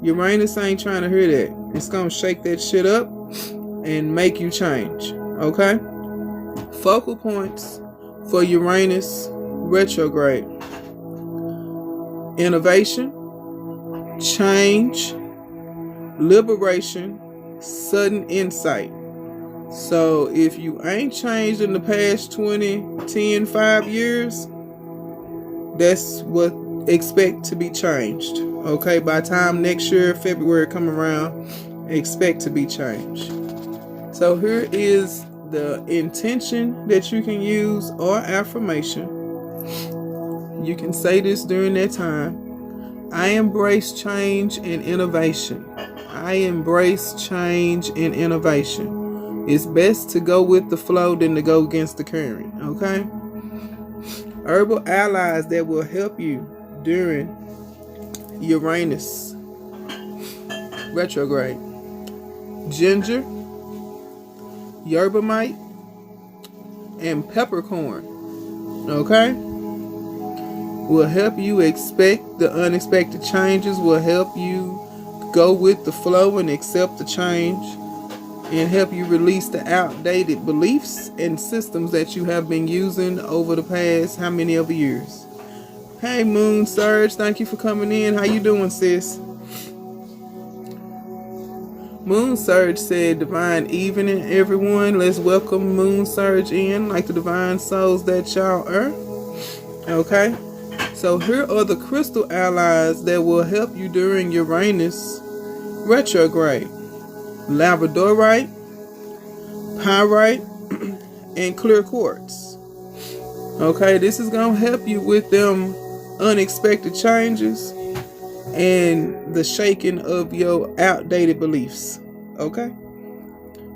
Uranus ain't trying to hear that. It's going to shake that shit up and make you change. Okay? Focal points for Uranus retrograde: innovation, change, liberation, sudden insight. So if you ain't changed in the past 5 years, that's what expect to be changed. Okay, by the time next year, February come around, expect to be changed. So here is the intention that you can use or affirmation. You can say this during that time. I embrace change and innovation. I embrace change and innovation. It's best to go with the flow than to go against the current. Okay? Herbal allies that will help you during Uranus retrograde: ginger, yerba mate, and peppercorn. Okay? Will help you expect the unexpected changes, will help you go with the flow and accept the change, and help you release the outdated beliefs and systems that you have been using over the past how many of years. Hey Moon Surge, thank you for coming in. How you doing, sis? Moon Surge said, divine evening, everyone. Let's welcome Moon Surge in like the divine souls that y'all are. Okay? So here are the crystal allies that will help you during Uranus retrograde: labradorite, pyrite, and clear quartz. Okay, this is going to help you with them unexpected changes and the shaking of your outdated beliefs. Okay?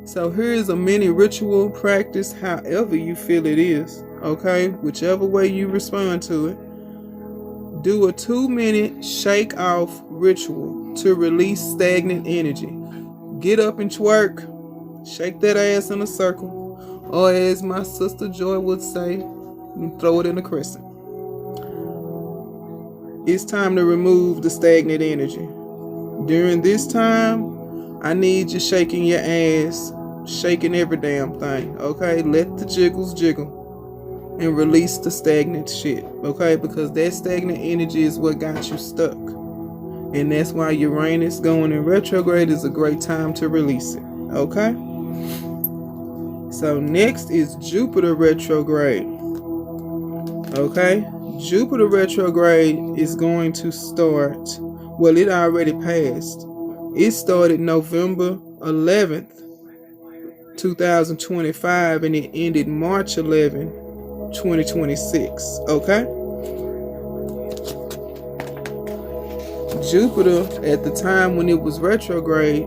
So here is a mini ritual practice however you feel it is. Okay? Whichever way you respond to it. Do a 2-minute shake off ritual to release stagnant energy. Get up and twerk. Shake that ass in a circle. Or as my sister Joy would say, throw it in a crescent. It's time to remove the stagnant energy. During this time, I need you shaking your ass, shaking every damn thing. Okay? Let the jiggles jiggle. And release the stagnant shit, okay? Because that stagnant energy is what got you stuck. And that's why Uranus going in retrograde is a great time to release it, okay? So next is Jupiter retrograde, okay? Jupiter retrograde is going to start, well, it already passed. It started November 11th, 2025, and it ended March 11th, 2026. Okay? Jupiter, at the time when it was retrograde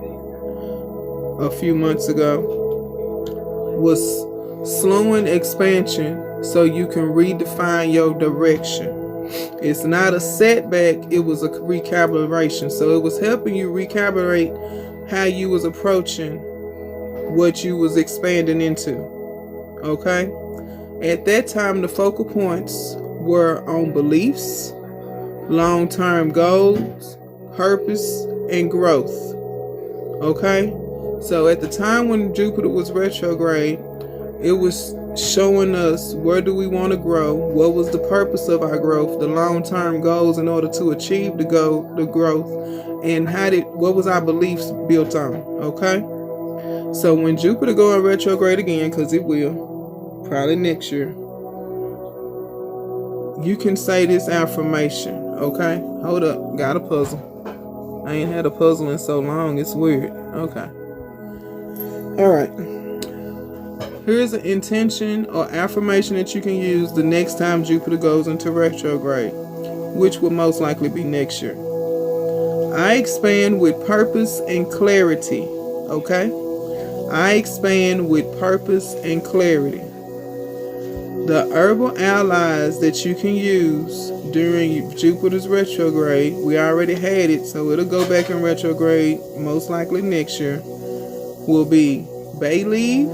a few months ago, was slowing expansion so you can redefine your direction. It's not a setback, it was a recalibration. So it was helping you recalibrate how you was approaching what you was expanding into. Okay? At that time, the focal points were on beliefs, long-term goals, purpose, and growth. Okay? So at the time when Jupiter was retrograde, it was showing us where do we want to grow, what was the purpose of our growth, the long-term goals in order to achieve the growth, and what was our beliefs built on. Okay, so when Jupiter go in retrograde again, because it will probably next year, you can say this affirmation. Okay, hold up, got a puzzle. I ain't had a puzzle in so long, it's weird. Okay, all right. Here's an intention or affirmation that you can use the next time Jupiter goes into retrograde, which will most likely be next year. I expand with purpose and clarity. Okay? I expand with purpose and clarity. The herbal allies that you can use during Jupiter's retrograde, we already had it, so it'll go back in retrograde most likely next year, will be bay leaf,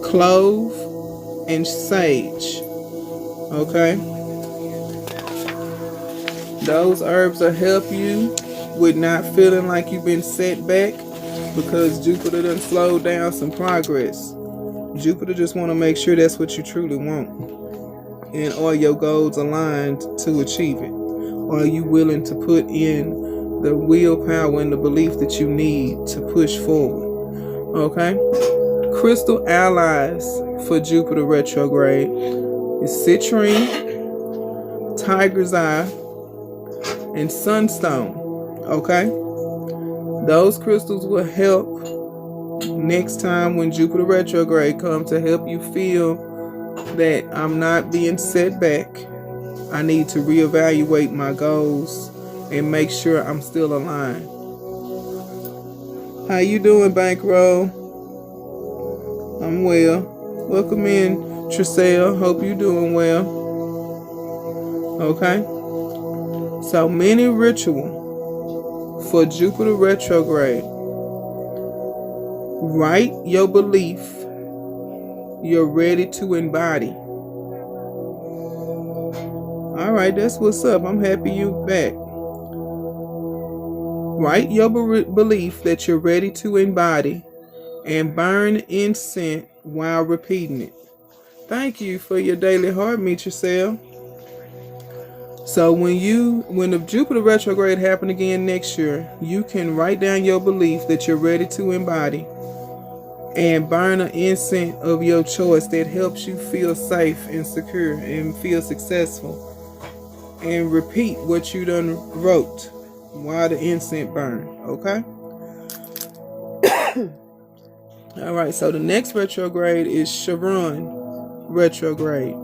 clove, and sage. Okay, those herbs will help you with not feeling like you've been set back, because Jupiter done slowed down some progress. Jupiter just want to make sure that's what you truly want, and are your goals aligned to achieve it? Are you willing to put in the willpower and the belief that you need to push forward? Okay. Crystal allies for Jupiter retrograde is citrine, tiger's eye, and sunstone. Okay, those crystals will help next time when Jupiter retrograde comes, to help you feel that I'm not being set back. I need to reevaluate my goals and make sure I'm still aligned. How you doing, Bankroll? I'm well. Welcome in, Triselle. Hope you're doing well. Okay. So mini ritual for Jupiter retrograde. Write your belief you're ready to embody. All right, that's what's up. I'm happy you're back. Write your belief that you're ready to embody, and burn incense while repeating it. Thank you for your daily heart, Michelle. So when the Jupiter retrograde happen again next year, you can write down your belief that you're ready to embody, and burn an incense of your choice that helps you feel safe and secure and feel successful. And repeat what you done wrote while the incense burn. Okay? All right, so the next retrograde is Chiron Retrograde.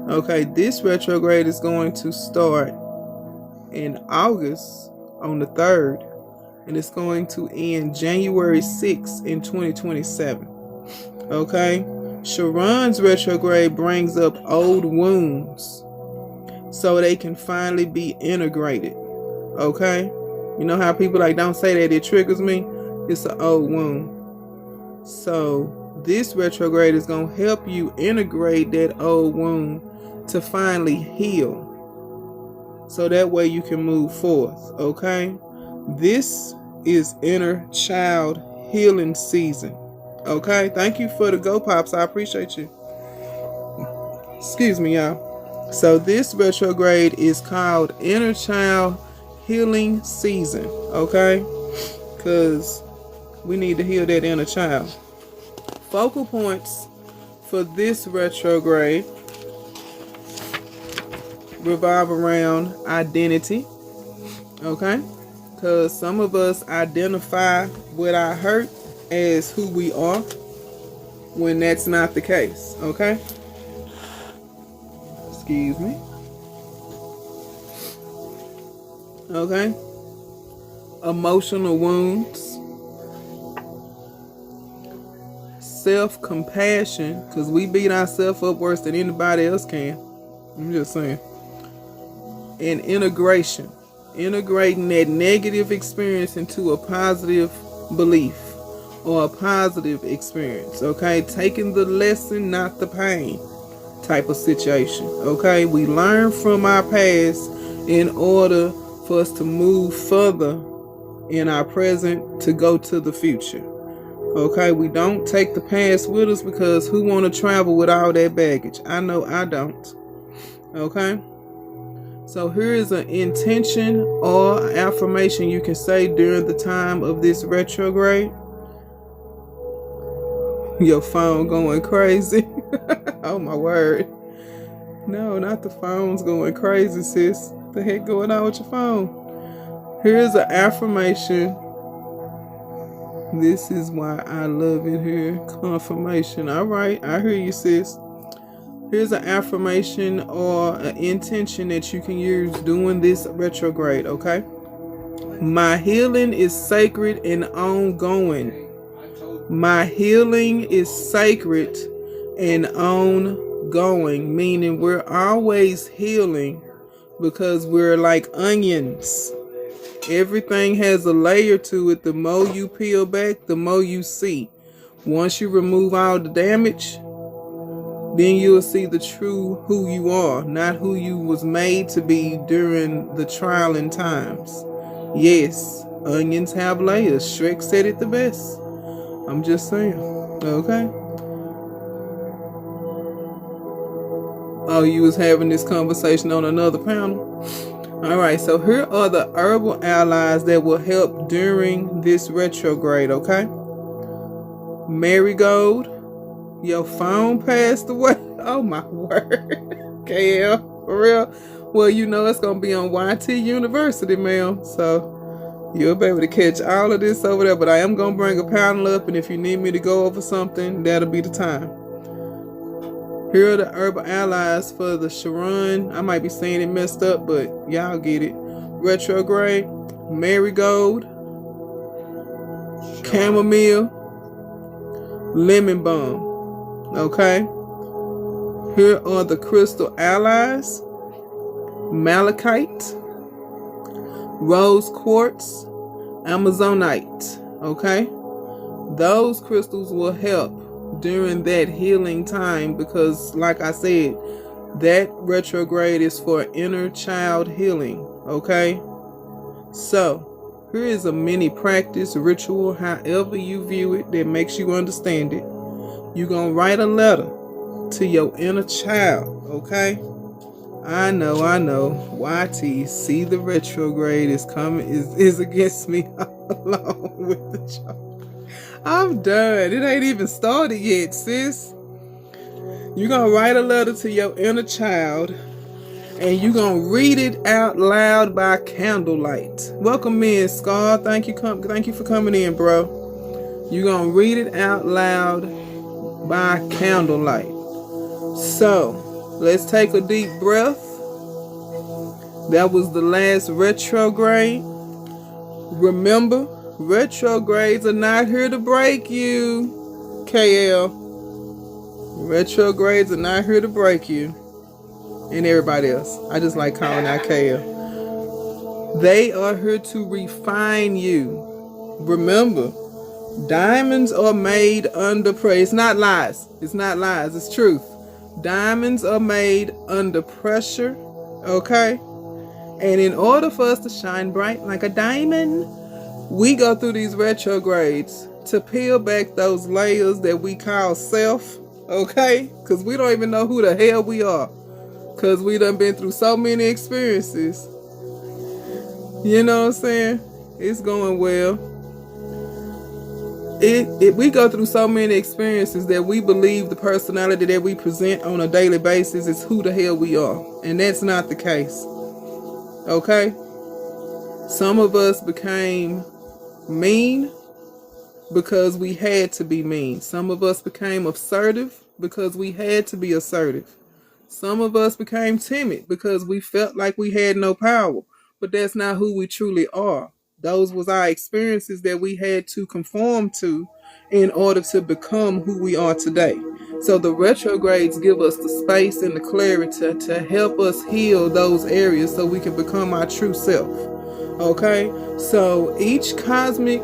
Okay, this retrograde is going to start in August on the 3rd, and it's going to end January 6th in 2027. Okay, Chiron's retrograde brings up old wounds so they can finally be integrated. Okay, you know how people like, don't say that, it triggers me. It's an old wound. So this retrograde is going to help you integrate that old wound to finally heal, so that way you can move forth. Okay, this is inner child healing season. Okay, thank you for the go pops, I appreciate you. Excuse me, y'all. So this retrograde is called inner child healing season. Okay, because we need to heal that inner child. Focal points for this retrograde revolve around identity. Okay, because some of us identify with our hurt as who we are, when that's not the case. Okay, excuse me. Okay, emotional wounds, self-compassion, because we beat ourselves up worse than anybody else can. I'm just saying. And integration, integrating that negative experience into a positive belief or a positive experience. Okay, taking the lesson, not the pain type of situation. Okay, we learn from our past in order for us to move further in our present to go to the future. Okay, we don't take the past with us because who want to travel with all that baggage? I know I don't. Okay, so here is an intention or affirmation you can say during the time of this retrograde. Your phone going crazy. Oh my word. No, not the phone's going crazy, sis. What the heck going on with your phone? Here's an affirmation. This is why I love it here. Confirmation. All right, I hear you, sis. Here's an affirmation or an intention that you can use during this retrograde, okay? My healing is sacred and ongoing. My healing is sacred and ongoing, meaning we're always healing because we're like onions. Everything has a layer to it. The more you peel back, the more you see. Once you remove all the damage, then you'll see the true who you are, not who you was made to be during the trialing times. Yes, onions have layers. Shrek said it the best. I'm just saying. Okay. Oh, you was having this conversation on another panel? Alright, so here are the herbal allies that will help during this retrograde, okay? Marigold. Your phone passed away. Oh my word. KL, for real? Well, you know it's going to be on YT University, ma'am. So you'll be able to catch all of this over there. But I am going to bring a panel up, and if you need me to go over something, that'll be the time. Here are the herbal allies for the Chiron. I might be saying it messed up, but y'all get it. Retrograde, marigold, chamomile, lemon balm. Okay. Here are the crystal allies: malachite, rose quartz, amazonite. Okay. Those crystals will help during that healing time because, like I said, that retrograde is for inner child healing. Okay. So here is a mini practice ritual, however you view it, that makes you understand it. You're gonna write a letter to your inner child. Okay. I know. YT, see, the retrograde is coming, is against me along with the joke. I'm done. It ain't even started yet, sis. You're going to write a letter to your inner child, and you're going to read it out loud by candlelight. Welcome in, Scar. Thank you for coming in, bro. You're going to read it out loud by candlelight. So, let's take a deep breath. That was the last retrograde. Remember, retrogrades are not here to break you, KL. Retrogrades are not here to break you. And everybody else. I just like calling out KL. They are here to refine you. Remember, diamonds are made under pressure. It's not lies. It's truth. Diamonds are made under pressure. Okay? And in order for us to shine bright like a diamond, we go through these retrogrades to peel back those layers that we call self, okay? Because we don't even know who the hell we are. Because we done been through so many experiences. You know what I'm saying? It's going well. We go through so many experiences that we believe the personality that we present on a daily basis is who the hell we are. And that's not the case. Okay? Some of us became mean because we had to be mean. Some of us became assertive because we had to be assertive. Some of us became timid because we felt like we had no power. But that's not who we truly are. Those was our experiences that we had to conform to in order to become who we are today. So the retrogrades give us the space and the clarity to help us heal those areas so we can become our true self. Okay? So each cosmic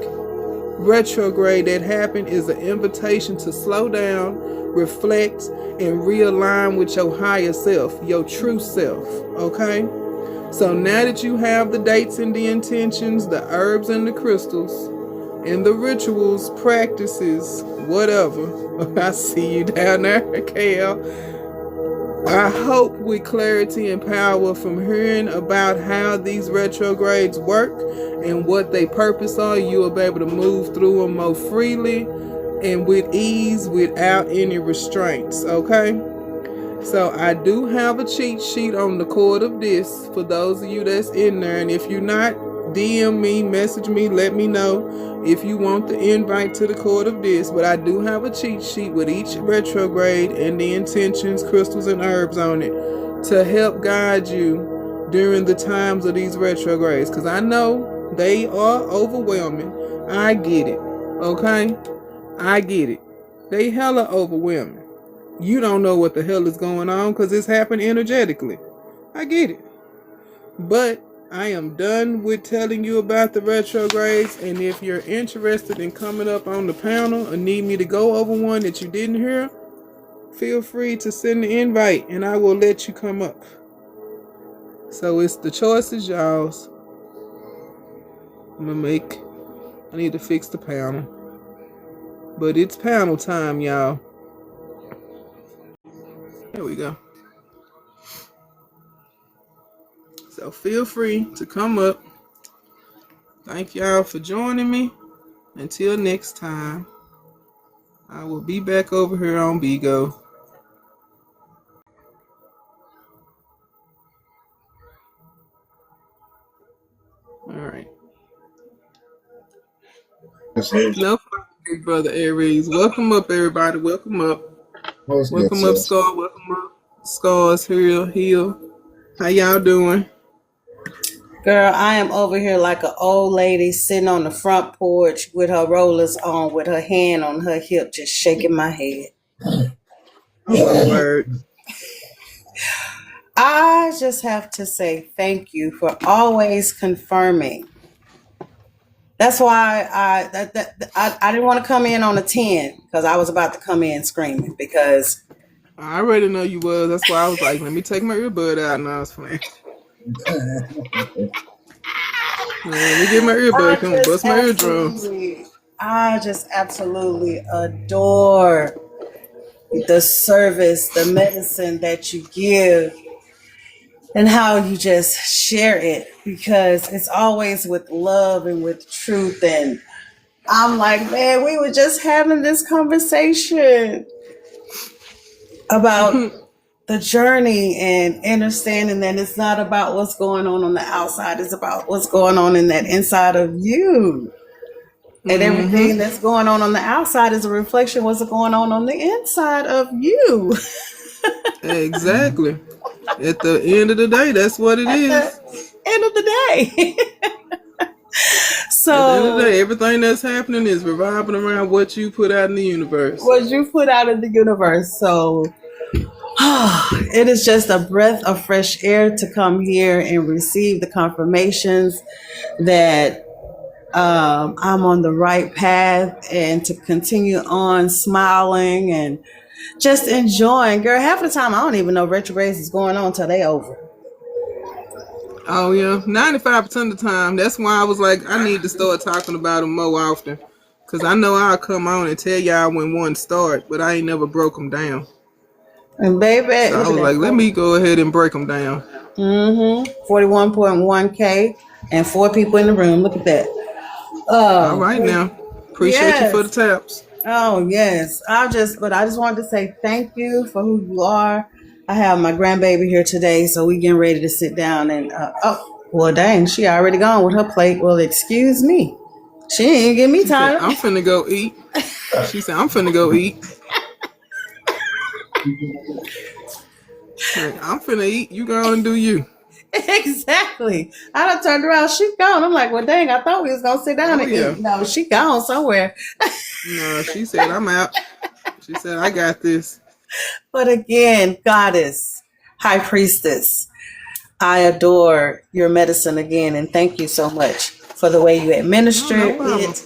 retrograde that happened is an invitation to slow down, reflect, and realign with your higher self, your true self. Okay? So now that you have the dates and the intentions, the herbs and the crystals, and the rituals, practices, whatever. I see you down there, KL. I hope with clarity and power from hearing about how these retrogrades work and what they purpose are, you will be able to move through them more freely and with ease without any restraints, okay? So I do have a cheat sheet on the cord of this for those of you that's in there. And if you're not, DM me, message me, let me know if you want the invite to the cord of this. But I do have a cheat sheet with each retrograde and the intentions, crystals, and herbs on it to help guide you during the times of these retrogrades. Because I know they are overwhelming. I get it. Okay? I get it. They hella overwhelming. You don't know what the hell is going on because it's happened energetically. I get it. But I am done with telling you about the retrogrades, and if you're interested in coming up on the panel or need me to go over one that you didn't hear, feel free to send the invite and I will let you come up. So it's the choice is y'all's. I need to fix the panel. But it's panel time, y'all. There we go. So feel free to come up. Thank y'all for joining me. Until next time, I will be back over here on Bigo. All right. No problem, big brother Aries. Welcome up, everybody. Welcome up. Welcome up, Scar. Welcome up, Scars. Heal. How y'all doing? Girl, I am over here like an old lady sitting on the front porch with her rollers on, with her hand on her hip, just shaking my head. Word. I just have to say thank you for always confirming. That's why I didn't want to come in on a 10 because I was about to come in screaming because I already know you was. That's why I was like, let me take my earbud out, and I was playing. Let me get my earbud. Come bust my eardrums. I just absolutely adore the service, the medicine that you give, and how you just share it, because it's always with love and with truth. And I'm like, man, we were just having this conversation about the journey and understanding that it's not about what's going on the outside. It's about what's going on in that inside of you. And everything that's going on the outside is a reflection of what's going on the inside of you. Exactly. At the end of the day, that's what it is. End of the day. So at the end of the day, everything that's happening is revolving around what you put out in the universe. What you put out in the universe. So it is just a breath of fresh air to come here and receive the confirmations that I'm on the right path, and to continue on smiling and just enjoying. Girl, half the time I don't even know retrogrades is going on until they over. Oh yeah, 95% of the time. That's why I was like, I need to start talking about them more often, because I know I'll come on and tell y'all when one start, but I ain't never broke them down. And baby, so I was like, let me go ahead and break them down. 41.1K and 4 people in the room. Look at that. All right now. Appreciate you for the taps. Oh yes. I just wanted to say thank you for who you are. I have my grandbaby here today, so we getting ready to sit down and well dang, she already gone with her plate. Well, excuse me. She ain't give me time. I'm finna go eat. She said, I'm finna go eat. I'm finna eat. You go and do you. Exactly. I done turned around. She gone. I'm like, well, dang, I thought we was going to sit down and eat. No, she gone somewhere. No, she said, I'm out. She said, I got this. But again, goddess, high priestess, I adore your medicine again. And thank you so much for the way you administer it.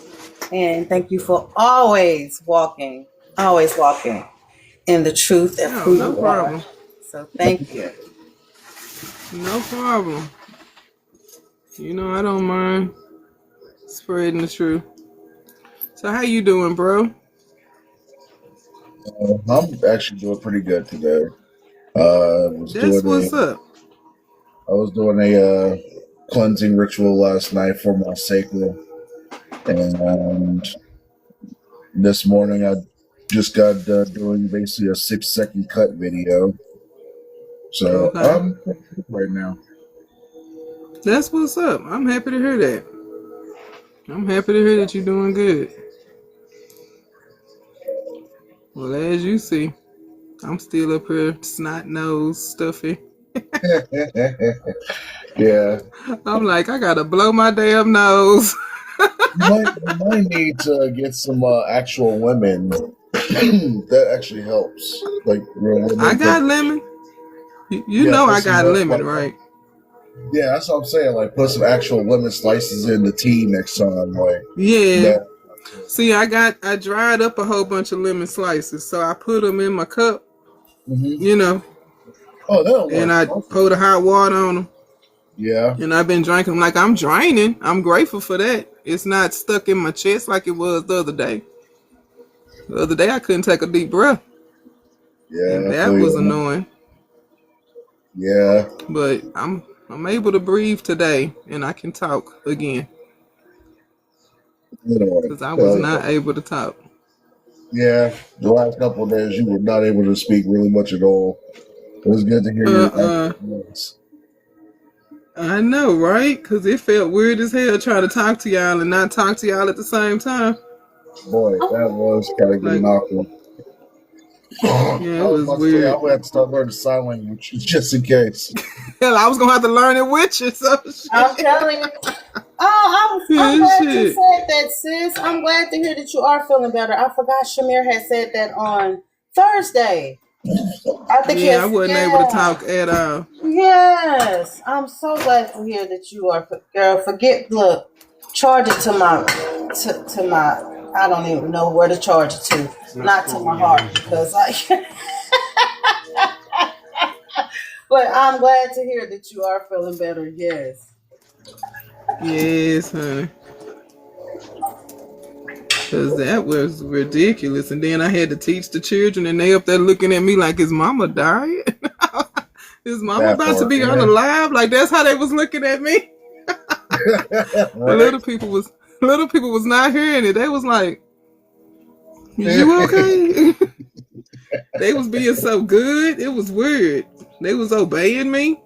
And thank you for always walking in the truth of who you are. So thank you. No problem. You know, I don't mind spreading the truth. So how you doing, bro? I'm actually doing pretty good today. That's what's up. I was doing a cleansing ritual last night for my sacral, and this morning I just got doing basically a 6-second cut video. So Okay. I'm right now. That's what's up. I'm happy to hear that. I'm happy to hear that you're doing good. Well, as you see, I'm still up here, snot nose, stuffy. Yeah. I'm like, I gotta blow my damn nose. You might need to get some actual lemon. That actually helps. Like real lemon. I got lemon. You know I got lemon, right? Yeah, that's what I'm saying. Like, put some actual lemon slices in the tea next time. Like, yeah. See, I dried up a whole bunch of lemon slices, so I put them in my cup. Mm-hmm. You know. Oh, that'll work. And I poured the hot water on them. Yeah. And I've been drinking them like I'm draining. I'm grateful for that. It's not stuck in my chest like it was the other day. The other day I couldn't take a deep breath. Yeah. And that was annoying. Yeah. But I'm able to breathe today and I can talk again. Because I was not able to talk. Yeah. The last couple of days you were not able to speak really much at all. It was good to hear your voice. I know, right? Because it felt weird as hell trying to talk to y'all and not talk to y'all at the same time. Boy, that was kind of getting awkward. Yeah, it was weird. I would have to start learning sign language just in case. Hell, I was going to have to learn it with you. So I'm telling you. Oh, I'm glad you said that, sis. I'm glad to hear that you are feeling better. I forgot Shamir had said that on Thursday. I think I wasn't able to talk at all. Yes, I'm so glad to hear that you are, girl. Look, charge it to my. I don't even know where to charge it to. Not to my heart because But I'm glad to hear that you are feeling better. Yes. Yes, honey. Because that was ridiculous. And then I had to teach the children, and they up there looking at me like, is mama dying? Is mama about to be unalive? Like, that's how they was looking at me. Right. Little people was not hearing it. They was like, is you okay? They was being so good. It was weird. They was obeying me.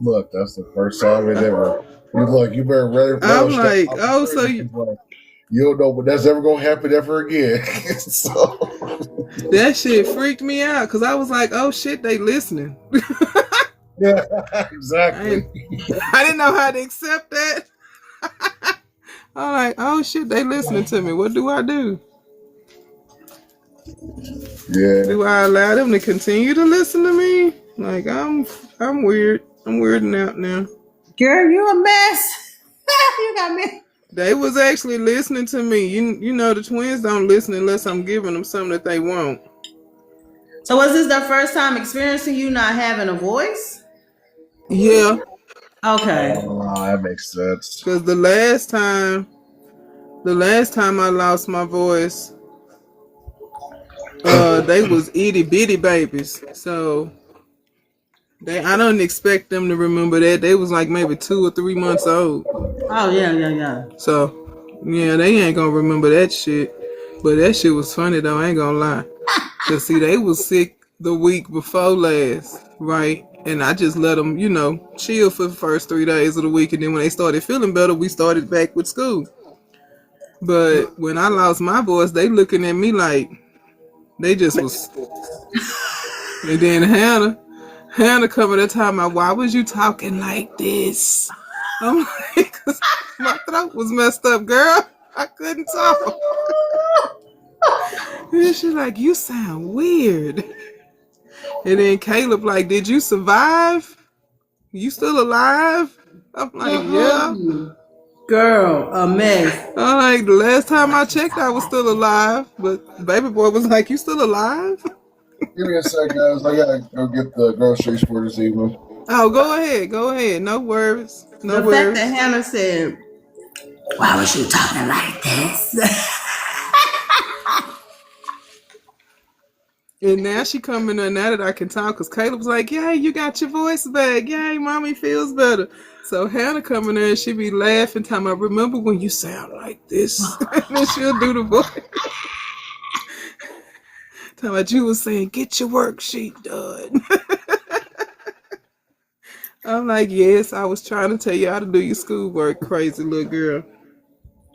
Look, that's the first time it ever. Look, you better ready. I'm like, oh, so you don't know, but that's ever gonna happen ever again. So that shit freaked me out because I was like, oh shit, they listening. Yeah, exactly. I didn't know how to accept that. I'm like, oh shit, they listening to me. What do I do? Yeah. Do I allow them to continue to listen to me? Like, I'm weird. I'm weirding out now. Girl, you a mess. You got me. They was actually listening to me. You know the twins don't listen unless I'm giving them something that they want. So was this their first time experiencing you not having a voice? Yeah. Okay. That makes sense. Because the last time I lost my voice, they was itty bitty babies. So I don't expect them to remember that. They was like maybe 2 or 3 months old. Oh yeah. So yeah, they ain't gonna remember that shit. But that shit was funny though, I ain't gonna lie. Cause see, they was sick the week before last, right? And I just let them, chill for the first 3 days of the week. And then when they started feeling better, we started back with school. But when I lost my voice, they looking at me like they just was. And then Hannah coming at time, why was you talking like this? I'm like, 'cause my throat was messed up, girl. I couldn't talk. And she's like, you sound weird. And then Caleb like, did you survive? You still alive? I'm like, yeah. Girl, a mess. I'm like, the last time I checked, I was still alive. But baby boy was like, you still alive? Give me a sec, guys. I gotta go get the groceries for this evening. Oh, go ahead. No worries. The fact that Hannah said, why was you talking like this? And now she coming in now that I can talk, because Caleb was like, yay, you got your voice back. Yay, mommy feels better. So Hannah coming in, she be laughing, talking about, remember when you sound like this? And then she'll do the voice. Talking about you was saying, get your worksheet done. I'm like, yes, I was trying to tell you how to do your schoolwork, crazy little girl.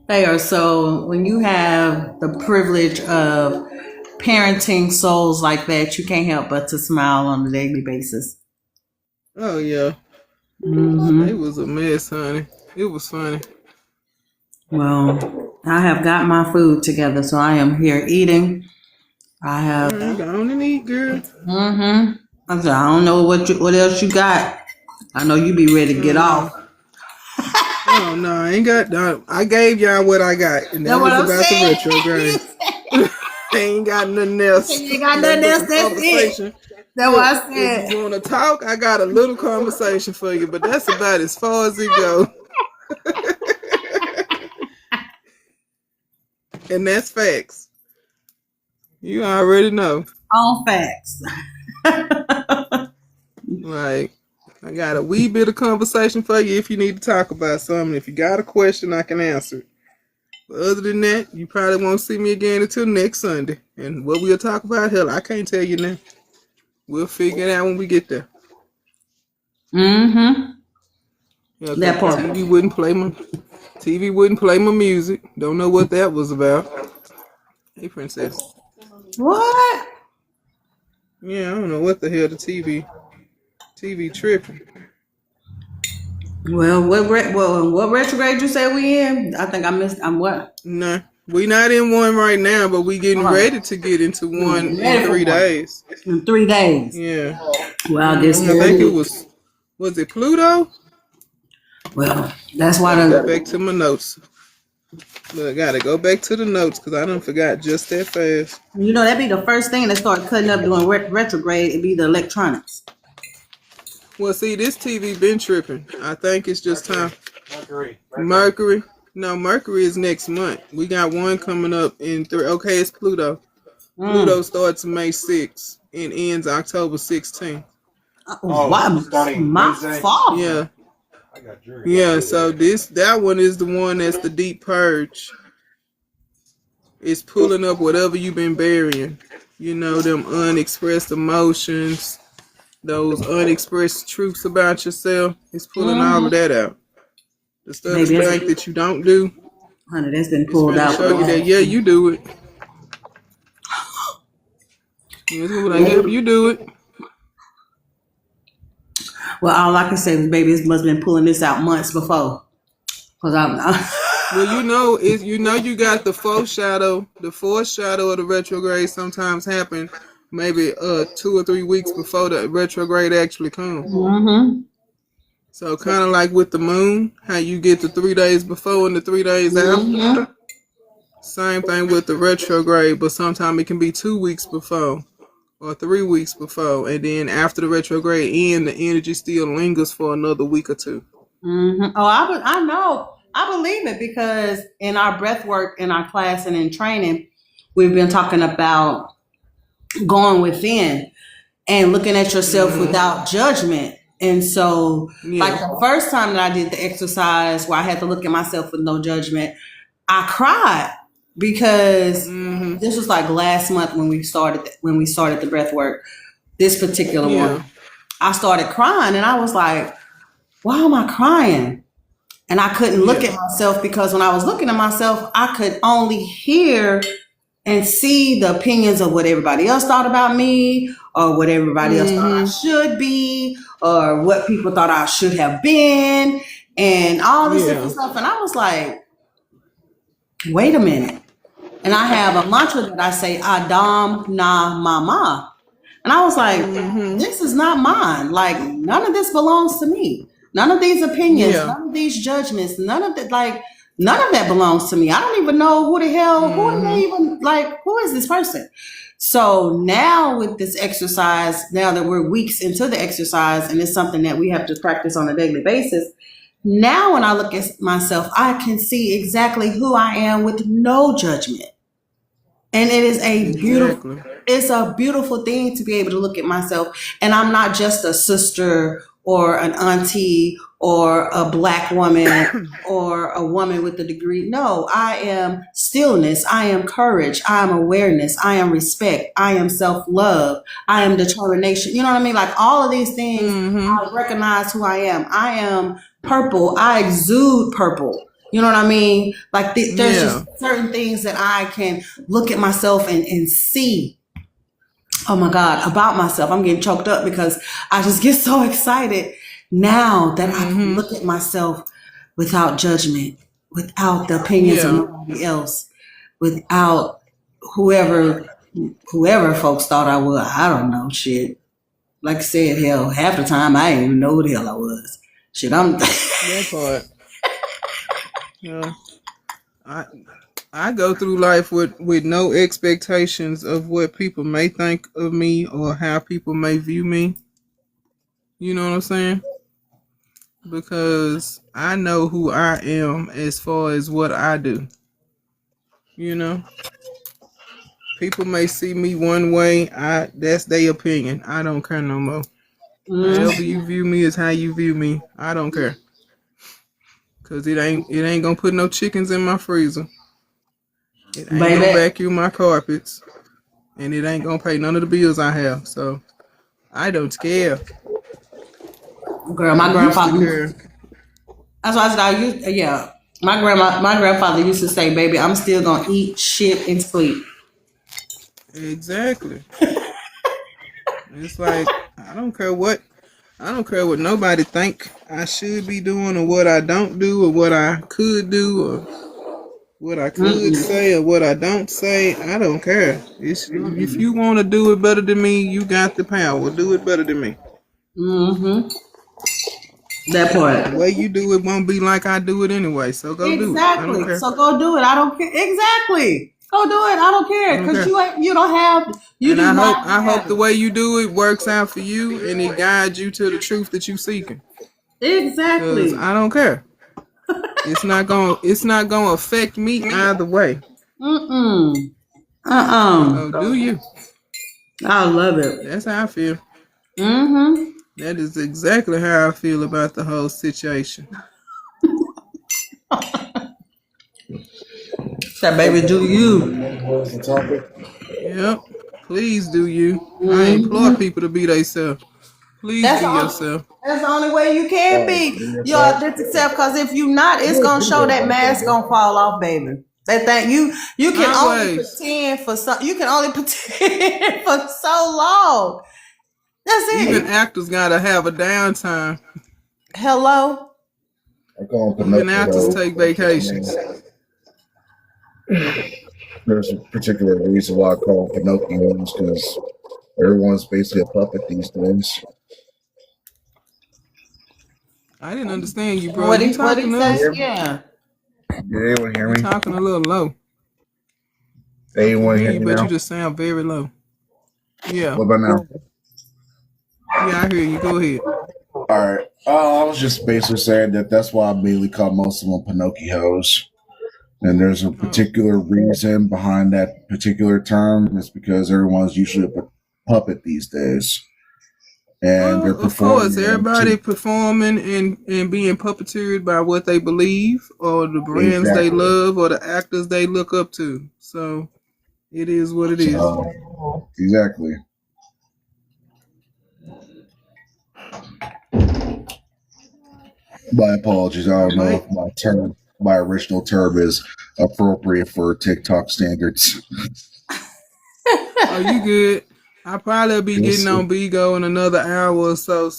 They are so, when you have the privilege of parenting souls like that, you can't help but to smile on a daily basis. Oh, yeah. Mm-hmm. It was a mess, honey. It was funny. Well, I have got my food together, so I am here eating. I have. Go on and eat, girl. Mm-hmm. I said, I don't know what else you got. I know you be ready to get off. Oh no, I ain't got that. I gave y'all what I got, and that was about the retrograde. I ain't got nothing else. You got nothing else. That's it. That's what I said. If you want to talk, I got a little conversation for you, but that's about as far as it goes. And that's facts. You already know. All facts. Like, I got a wee bit of conversation for you if you need to talk about something. If you got a question, I can answer it. But other than that, you probably won't see me again until next Sunday. And what we'll talk about, hell, I can't tell you now. We'll figure it out when we get there. Mm-hmm. Yeah, that part. TV wouldn't play my music. Don't know what that was about. Hey, princess. What? Yeah, I don't know what the hell the TV tripping. Well, what retrograde you say we in? I think I missed. I'm what? Nah, we not in one right now, but we getting ready to get into one in 3 days. In 3 days. Yeah. Well, this I think it was it Pluto? Well, that's why Go back to my notes. Look, I gotta go back to the notes because I done forgot just that fast. You know, that'd be the first thing that start cutting up doing retrograde. It'd be the electronics. Well, see, this TV been tripping. I think it's just time. Mercury. No, Mercury is next month. We got one coming up in 3. Okay, it's Pluto. Pluto starts May 6th and ends October 16th. My fault. Yeah. Yeah, so that one is the one that's the deep purge. It's pulling up whatever you've been burying. You know, them unexpressed emotions, those unexpressed truths about yourself. It's pulling all of that out. The stuff you think that you don't do. Honey, that's been pulled out. Show you that, yeah, you do it. You do it. Well, all I can say is, baby, it must have been pulling this out months before. Cause well, you got the foreshadow. The foreshadow of the retrograde sometimes happen maybe 2 or 3 weeks before the retrograde actually comes. Mm-hmm. So kind of like with the moon, how you get the 3 days before and the 3 days after. Same thing with the retrograde, but sometimes it can be 2 weeks before. Or 3 weeks before, and then after the retrograde end, the energy still lingers for another week or 2. Mm-hmm. Oh, I know. I believe it because in our breath work, in our class, and in training, we've been talking about going within and looking at yourself without judgment. And so, like the first time that I did the exercise where I had to look at myself with no judgment, I cried. Because this was like last month when we started the breath work, this particular one, I started crying and I was like, why am I crying? And I couldn't look at myself because when I was looking at myself, I could only hear and see the opinions of what everybody else thought about me or what everybody else thought I should be or what people thought I should have been and all this different stuff. And I was like, wait a minute. And I have a mantra that I say, Adam na mama. And I was like, this is not mine. Like, none of this belongs to me. None of these opinions, none of these judgments, none of that belongs to me. I don't even know who the hell, who is this person? So now with this exercise, now that we're weeks into the exercise and it's something that we have to practice on a daily basis, now when I look at myself, I can see exactly who I am with no judgment. And it is a it's a beautiful thing to be able to look at myself, and I'm not just a sister or an auntie or a black woman or a woman with a degree. No, I am stillness. I am courage. I am awareness. I am respect. I am self-love. I am determination. You know what I mean? Like all of these things, I recognize who I am. I am purple. I exude purple. You know what I mean? Like there's just certain things that I can look at myself and see. Oh my God, about myself. I'm getting choked up because I just get so excited now that I can look at myself without judgment, without the opinions of nobody else, without whoever folks thought I was. I don't know, shit. Like I said, hell, half the time I didn't even know who the hell I was. Shit, I'm that part. Yeah. I go through life with no expectations of what people may think of me or how people may view me. You know what I'm saying? Because I know who I am as far as what I do. You know? People may see me one way. That's their opinion. I don't care no more. However you view me is how you view me. I don't care. Cause it ain't gonna put no chickens in my freezer. It ain't gonna vacuum my carpets, and it ain't gonna pay none of the bills I have. So I don't care. Girl, my grandfather. That's why I said My grandfather used to say, "Baby, I'm still gonna eat, shit, and sleep." Exactly. It's like I don't care what nobody think I should be doing or what I don't do or what I could do or what I could say or what I don't say. I don't care. If you want to do it better than me, you got the power. Do it better than me. That part. The way you do it won't be like I do it anyway. So go do it. I don't care. So go do it. I don't care. Exactly. Go do it. I don't care because you don't have. I hope the way you do it works out for you and it guides you to the truth that you're seeking. Exactly. Because I don't care. It's not gonna affect me either way. So do you? I love it. That's how I feel. That is exactly how I feel about the whole situation. That baby, do you? What was the topic? Yep. Please do you. I implore people to be themselves. Please be yourself. That's the only way you can be your authentic self. Because if you not, it's gonna show that mask gonna fall off, baby. That thing you can only pretend for you can only pretend for so long. That's it. Even actors gotta have a downtime. Hello. Even actors take vacations. There's a particular reason why I call them Pinocchios because everyone's basically a puppet these days. I didn't understand you, bro. What he says? Yeah. Did anyone hear me? You're talking a little low. Anyone hear me but now? You just sound very low. Yeah. What about now? Yeah, I hear you. Go ahead. All right. I was just basically saying that's why I mainly call most of them Pinocchios. And there's a particular reason behind that particular term. It's because everyone's usually a puppet these days. And they're performing. Of course, everybody performing and being puppeteered by what they believe or the brands they love or the actors they look up to. So it is what it is. Exactly. My apologies. I don't know if my original term is appropriate for TikTok standards. Oh, you good? I'll probably be getting on Bigo in another hour or so.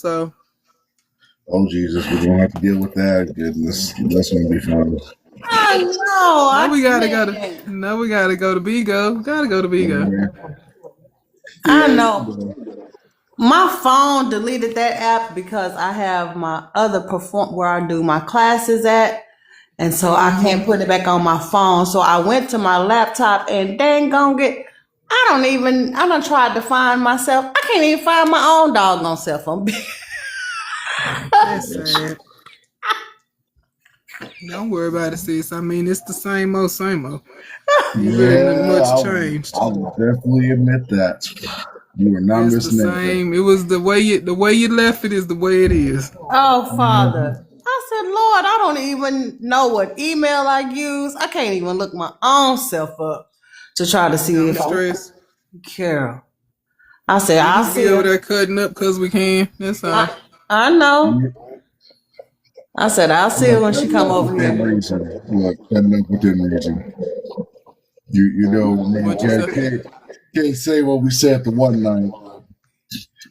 Oh, Jesus. We're going to have to deal with that. Goodness. That's going to be fun. I know. Now we got to go to Bigo. Got to go to Bigo. I know. My phone deleted that app because I have my other where I do my classes at. And so I can't put it back on my phone. So I went to my laptop and I done tried to find myself. I can't even find my own doggone cell phone. That's sad. Don't worry about it, sis. I mean, it's the same old. You very much Yeah, changed. I'll definitely admit that. You are not It's the missing anything. same. It was the way you left it is the way it is. Oh, Father. I said, Lord, I don't even know what email I use. I can't even look my own self up to try to see I'm if I stressed. Carol. I said, We I'll just see be over her. there cutting up because we can. That's all. I know. I said, I'll see her when she come over Within here. reason. Look, cutting up within reason. You know, man, What you say? can't say what we said the one night.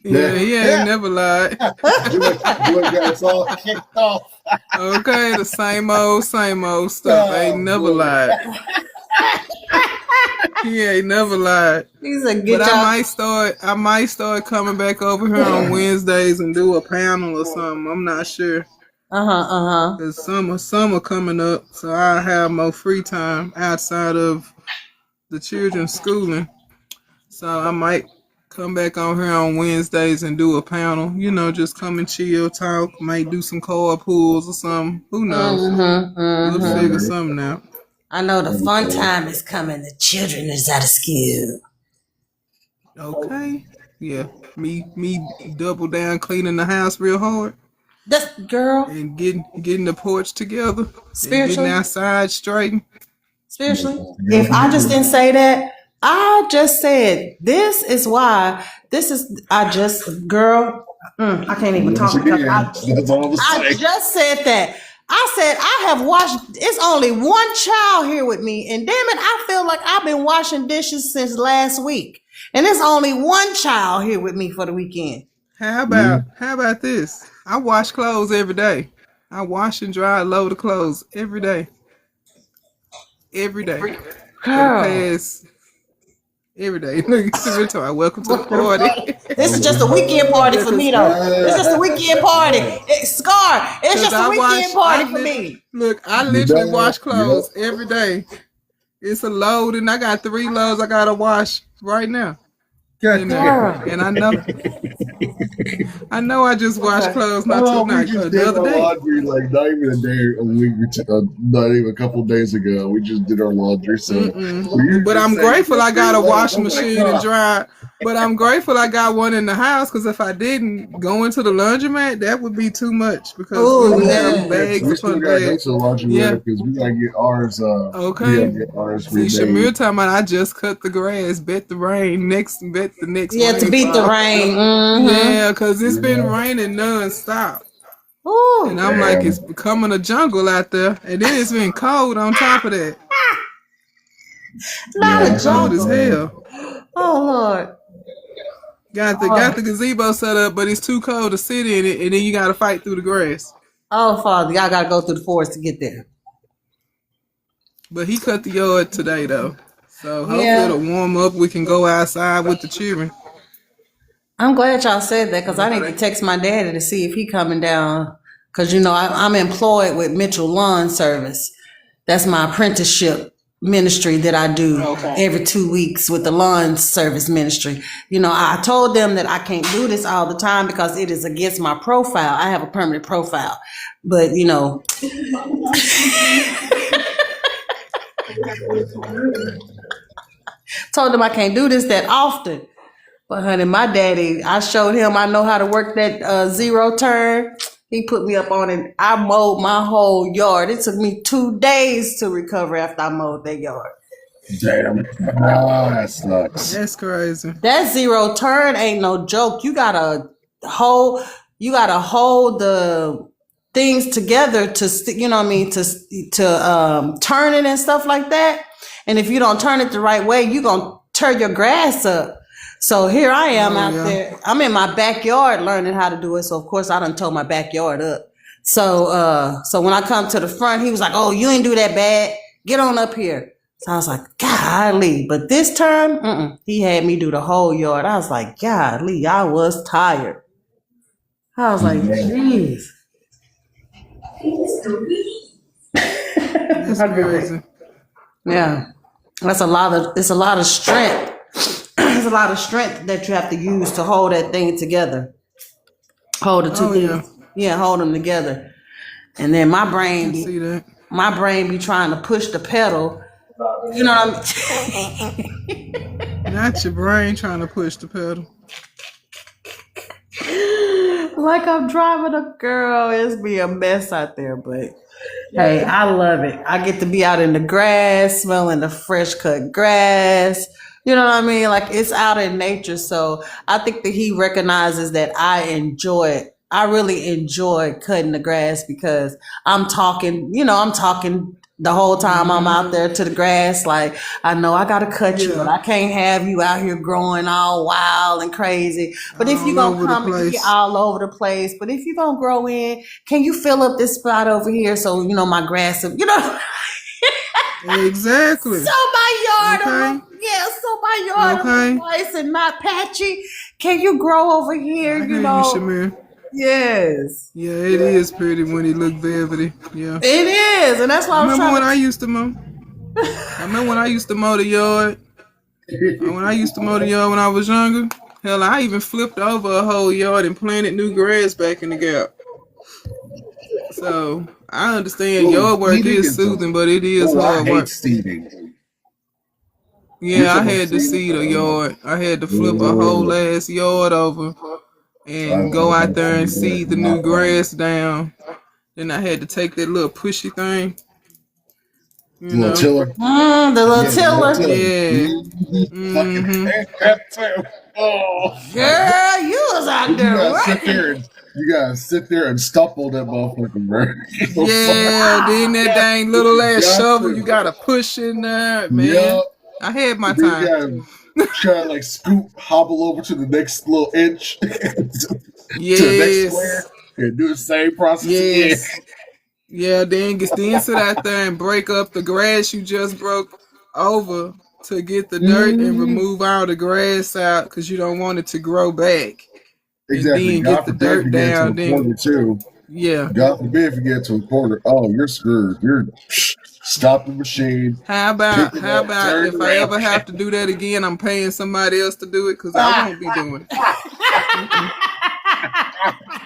Yeah, he ain't never lied. Joy got us all kicked off. Okay, the same old stuff. Ain't never lied. He ain't never lied. He said, But get I y'all. might start coming back over here on Wednesdays and do a panel or something. I'm not sure. Cause summer coming up, so I have more free time outside of the children's schooling. So I might come back on here on Wednesdays and do a panel. You know, just come and chill, talk. Might do some card pulls or something. Who knows? We'll figure something out. I know the fun time is coming. The children is out of school. Okay. Yeah. Me double down cleaning the house real hard. That's girl. And getting the porch together. Spiritually. And getting outside straightened. Spiritually. If I just didn't say that, I just said this is why. Girl. I can't even talk. That's all I'm I saying. just said that. I said I have washed. It's only one child here with me, and damn it, I feel like I've been washing dishes since last week, and it's only one child here with me for the weekend. How about this? I wash clothes every day. I wash and dry a load of clothes every day. Every day. Girl. For the past every day. Look, Savitar, welcome to the party. This is just a weekend party for me, though. It's just a weekend party. Scar, it's just a weekend party for me. Look, I literally wash clothes every day. It's a load, and I got 3 loads I gotta wash right now. And I know I just washed clothes not the other day. Laundry like not even a day, a week or two, not even a couple of days ago. We just did our laundry. So, but I'm grateful I got a washing machine and dryer. But I'm grateful I got one in the house because if I didn't go into the laundromat, that would be too much because we would have bags upon bags. Yeah, because we gotta get ours. Okay. Get ours See, Shamir talking about I just cut the grass, bet the rain bet the next. Yeah, to beat the rain. Yeah, because it's been raining nonstop. Ooh, and I'm like, it's becoming a jungle out there, and then it's been cold on top of that. Not a jungle. Cold as hell. Oh Lord. Got the gazebo set up, but it's too cold to sit in it, and then you got to fight through the grass. Oh, Father, y'all got to go through the forest to get there. But he cut the yard today, though. So hopefully it'll warm up. We can go outside with the children. I'm glad y'all said that because I need to text my daddy to see if he coming down. Because, you know, I'm employed with Mitchell Lawn Service. That's my apprenticeship ministry that I do every 2 weeks with the lawn service ministry. You know, I told them that I can't do this all the time because it is against my profile. I have a permanent profile, but you know, told them I can't do this that often. But honey, my daddy, I showed him I know how to work that zero turn. He put me up on it. I mowed my whole yard. It took me 2 days to recover after I mowed that yard. Damn. That sucks. That's crazy. That zero turn ain't no joke. You gotta hold the things together to, you know what I mean, to turn it and stuff like that. And if you don't turn it the right way, you gonna tear your grass up. So here I am out there. I'm in my backyard learning how to do it. So of course I done tore my backyard up. So when I come to the front, he was like, "Oh, you ain't do that bad. Get on up here." So I was like, "Golly!" But this time, he had me do the whole yard. I was like, "Golly!" I was tired. I was like, "Jeez." That's crazy. Yeah, it's a lot of strength. There's a lot of strength that you have to use to hold that thing together. Hold the two things. Yeah, hold them together. And then my brain be trying to push the pedal You know what I mean? Not your brain trying to push the pedal. Like I'm driving a girl. It's be a mess out there, but hey, I love it. I get to be out in the grass, smelling the fresh cut grass. You know what I mean? Like it's out in nature. So I think that he recognizes that I enjoy it. I really enjoy cutting the grass because I'm talking, I'm talking the whole time I'm out there to the grass. Like, I know I got to cut you, but I can't have you out here growing all wild and crazy. But if you're going to come and be all over the place, but if you're going to grow in, can you fill up this spot over here so, my grass, Exactly. So my yard, so my yard is nice and not patchy. Can you grow over here? I hear you, Shamir. Yes. Yeah, it is pretty when it look velvety. Yeah. It is, and that's why I remember when I used to mow. I remember when I used to mow the yard. When I used to mow the yard when I was younger. Hell, I even flipped over a whole yard and planted new grass back in the gap. So I understand yard work is soothing, but it is hard work. Seeding. Yeah, I had to seed a yard. I had to flip a whole ass yard over and go out there and seed the new grass down. Then I had to take that little pushy thing. Little tiller. The little tiller. Yeah. Girl, you was out there working. You gotta sit there and stumble that motherfucking bird. Yeah, then that dang little ass shovel, you gotta push in there, man. Yep. I had my time. Try to scoop, hobble over to the next little inch. To the next square. And do the same process again. Yeah, then sit out there and break up the grass you just broke over to get the dirt and remove all the grass out because you don't want it to grow back. Exactly. And then get the dirt down. Then God forbid if you get to a quarter, you're screwed. You're stop the machine. How about if I ever have to do that again, I'm paying somebody else to do it because I won't be doing it.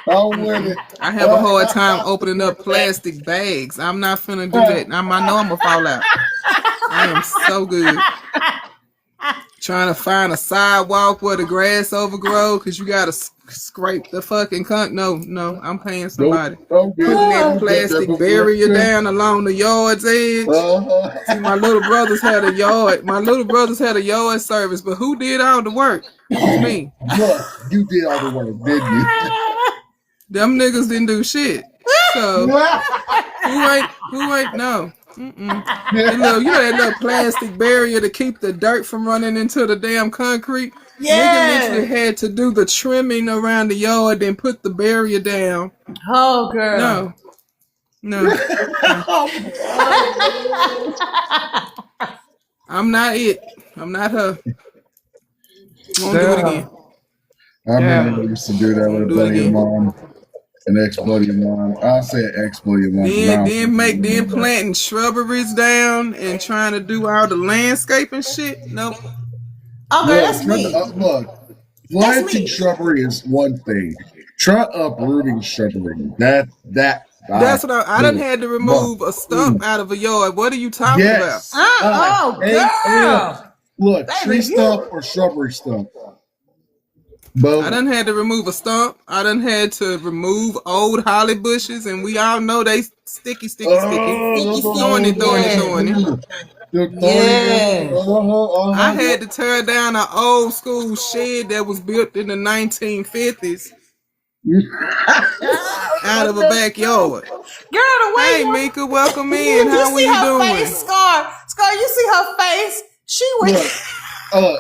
I'm with it. I have a hard time opening up plastic bags. I'm not finna do that. I know I'm gonna fall out. I am so good. Trying to find a sidewalk where the grass overgrow because you gotta scrape the fucking No, I'm paying somebody. Putting that plastic barrier down along the yard's edge. See, my little brothers had a yard. My little brothers had a yard service, but who did all the work? It was me. Look, you did all the work, didn't you? Them niggas didn't do shit. So who ain't no. That little, that little plastic barrier to keep the dirt from running into the damn concrete. Nigga literally had to do the trimming around the yard, then put the barrier down. Oh, girl. No. I'm not it. I'm not her. Won't do it again. I remember I used to do that with a buddy of mine. An ex-buddy of mine. I said ex-buddy of mine. Then planting shrubberies down and trying to do all the landscaping shit. Nope. Okay, that's me. Look, planting shrubbery is one thing. Try uprooting shrubbery. That's what I done had to remove a stump out of a yard. What are you talking about? Girl. Look, tree stump or shrubbery stump. Both. I done had to remove a stump. I done had to remove old holly bushes, and we all know they sticky. Throwing it. Yeah. I had to tear down an old school shed that was built in the 1950s out of a backyard. Girl, the way hey, Mika, welcome in. How are you doing? Face, Scar, you see her face? She went.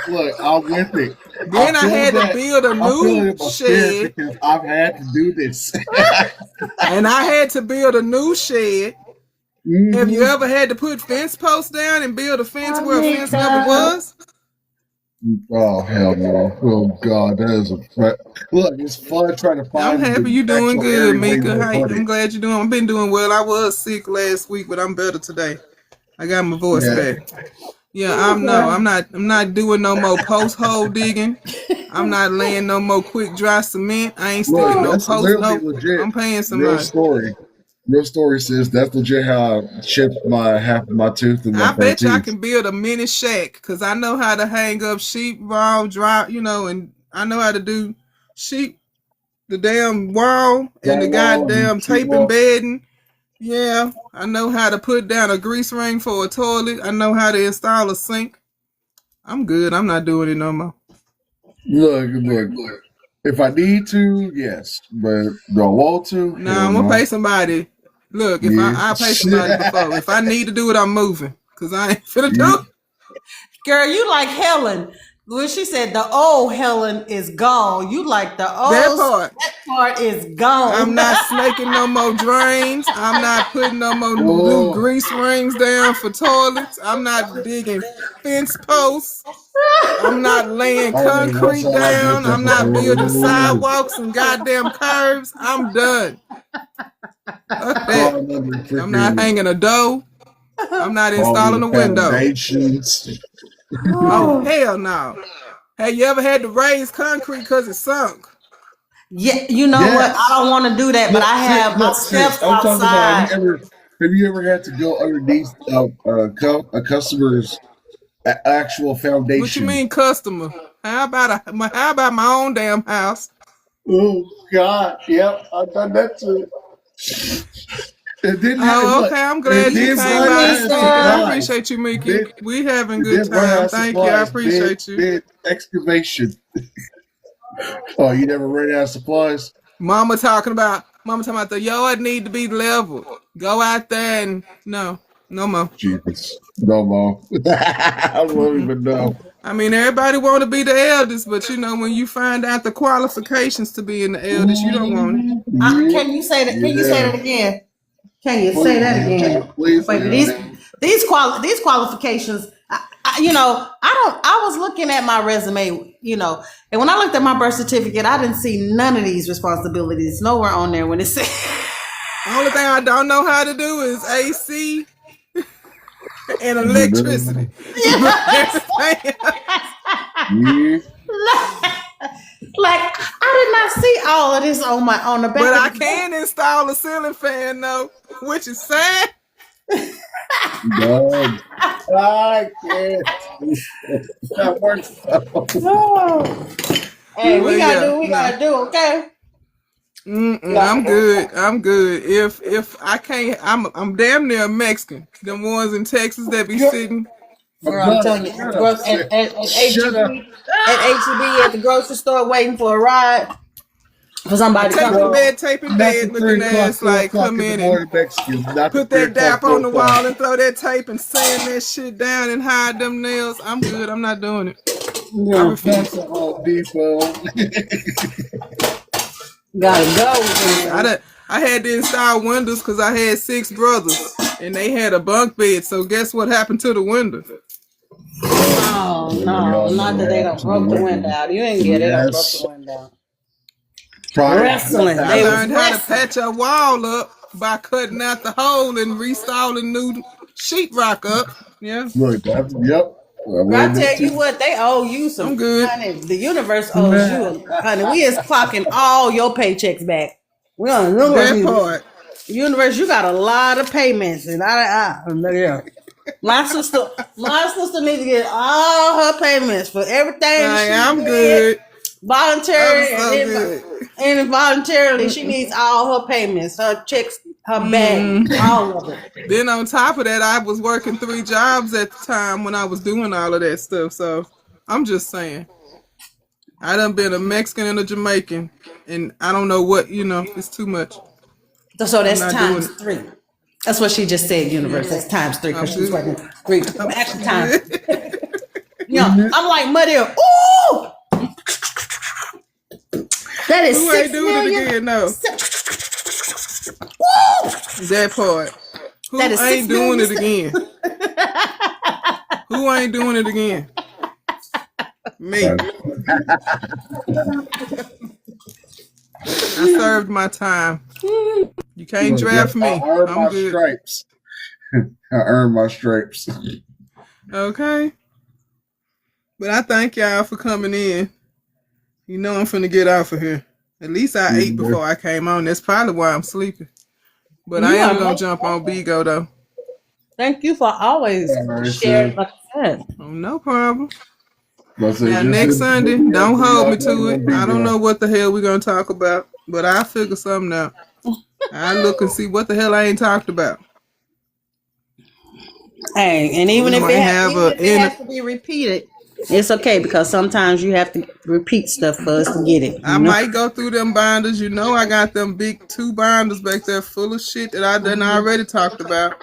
Look, I'm with it. Then I had to build a new shed. Because I've had to do this. And I had to build a new shed. Have you ever had to put fence posts down and build a fence where a fence never was? Oh, hell no. Oh, God, that is look, it's fun trying to find. I'm happy you're doing good, Mika. I'm glad you're doing. I've been doing well. I was sick last week, but I'm better today. I got my voice back. Yeah, I'm not doing no more post hole digging. I'm not laying no more quick dry cement. I ain't sticking no post. No, I'm paying somebody. Real story. Real story says that's legit how I chipped my half of my tooth in my I front bet you I teeth. can build a mini shack because I know how to hang up sheep wall, dry, and I know how to do sheep, the damn wall and the Drywall and goddamn sheet taping wall. bedding. Yeah, I know how to put down a grease ring for a toilet. I know how to install a sink. I'm good. I'm not doing it no more. Look. If I need to, yes, but do I want to? Nah, Hell I'm gonna no. pay somebody. Look, if Yeah. I pay somebody before. If I need to do it, I'm moving. Cause I ain't finna do it. Girl, you like Helen. When she said the old Helen is gone, you like the That old, part. that part is gone. I'm not snaking no more drains. I'm not putting no more new Oh, grease rings down for toilets. I'm not digging fence posts. I'm not laying oh man, that's concrete all I did down. that I'm not building before. sidewalks and goddamn curves. I'm done. Fuck that. Crawling under the I'm not freaking hanging a door. I'm not crawling installing a the window. foundations. Oh, Oh. hell no. Have you ever had to raise concrete because it sunk? Yeah, you know what? I Yes. don't want to do that, but Look, I have my sis. steps I'm talking about. outside. Have you ever had to go underneath a customer's actual What you foundation? mean customer? How about my own damn house? Oh God! Yep, I've done that too. It didn't have Oh, look. okay. I'm It glad you did came run by Excuse to me, out of speak, and I sir. supplies. appreciate you, Mickey. Did We having it good did run out time. of Thank you. I supplies? appreciate you. Did excavation? Oh, you never ran out of supplies? Mama talking about the yard need to be leveled. Go out there and no more. Jesus, no more. I don't Mm-mm. even know. I mean, everybody want to be the eldest, but when you find out the qualifications to be in the eldest, you don't want it. Yeah, Can you say that? Can you say yeah. that again? Can you say Please that do. again? Please Wait, do. these qualifications. I was looking at my resume, and when I looked at my birth certificate, I didn't see none of these responsibilities nowhere on there when it said. The only thing I don't know how to do is AC and electricity. But everything Yeah. Like I did not see all of this on the back. But of I the can install a ceiling fan though, which is sad. No, I can't. That works. Oh. Hey, we But gotta do yeah, what we no. gotta do, okay? I'm good. I'm good. If I can't, I'm damn near Mexican. Them ones in Texas that be sitting. Girl, I'm telling you, Shut up, sis. at Shut up. HEB, at the grocery store waiting for a ride for somebody to come. Well, Taping not the bed, looking 3 o'clock, ass 4 like o'clock come in the in and morning Mexicans. Not the put 3 that o'clock, dap on 4 the o'clock. wall and throw that tape and sand that shit down and hide them nails. I'm good. I'm not doing it. I Yeah, refuse. That's a Home Depot. gotta go. Man. I had to install windows because I had 6 brothers and they had a bunk bed. So guess what happened to the window? Oh We no, all know not that what they happened don't to the broke the window window. out. You didn't get it. They broke Yes. the window out. Pride Wrestling. left I They out. was learned how to wrestling. patch a wall up by cutting out the hole and reinstalling new sheetrock up. Yeah, Look, yep. I But I learned tell that you too. what, they owe you I'm some, good. honey. The universe owes you, honey. We is clocking all your paychecks back. We on That part. universe. You got a lot of payments, and yeah. My sister needs to get all her payments for everything she I'm did good. I'm voluntarily, so good. and involuntarily. She needs all her payments, her checks, her bag, all of it. Then on top of that, I was working 3 jobs at the time when I was doing all of that stuff. So I'm just saying, I done been a Mexican and a Jamaican, and I don't know what It's too much. So I'm that's not doing times it. 3. That's what she just said, universe. That's times 3 because I'm she was good. working 3. I'm Actually, times. good. I'm like Muddy. Ooh! That is Who 6 ain't doing it million. again? No, Woo! that part. Who That is 6 ain't doing it million. again? Who ain't doing it again? Me. I served my time. You can't Look, draft yep, me. I earned I'm my good. stripes. I earned my stripes. Okay. But I thank y'all for coming in. You know I'm finna get off of here. At least I ate before I came on. That's probably why I'm sleeping. But I You am are gonna most jump on welcome. Bigo though. Thank you for always Alright, sharing, sis. like I said. Oh, no problem. Let's say Now just next hit Sunday, me up don't and hold me I'll to it. definitely be I don't there. know what the hell we're gonna talk about, but I'll figure something out. I look and see what the hell I ain't talked about. Hey, and We might have even a if it has to be repeated, it's okay because sometimes you have to repeat stuff for us to get it. I might go through them binders. You know, I got them big 2 binders back there full of shit that I done already talked about.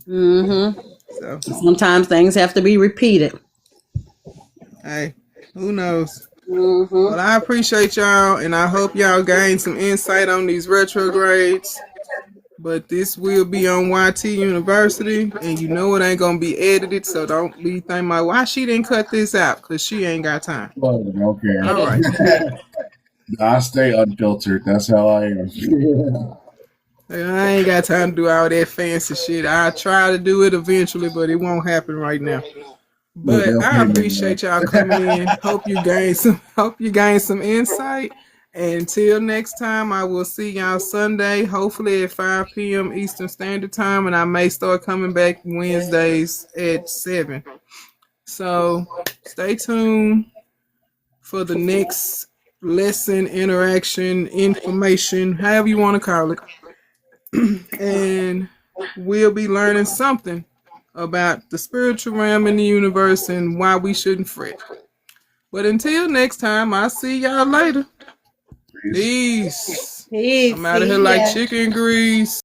Mm-hmm. So, Sometimes things have to be repeated. hey, who knows? Mm-hmm. Well, I appreciate y'all, and I hope y'all gain some insight on these retrogrades. But this will be on YT University, and you know it ain't gonna be edited, so don't be thinking about why she didn't cut this out, because she ain't got time. Well, okay. All right. I stay unfiltered. That's how I am. I ain't got time to do all that fancy shit. I'll try to do it eventually, but it won't happen right now. Look, But they'll I pay me, appreciate y'all coming in. Hope you gain some insight. And until next time, I will see y'all Sunday, hopefully at 5 p.m. Eastern Standard Time, and I may start coming back Wednesdays at 7. So stay tuned for the next lesson, interaction, information, however you want to call it. And we'll be learning something about the spiritual realm in the universe and why we shouldn't fret. But until next time, I'll see y'all later. Peace. Peace. Peace. I'm out of here See like ya. chicken grease.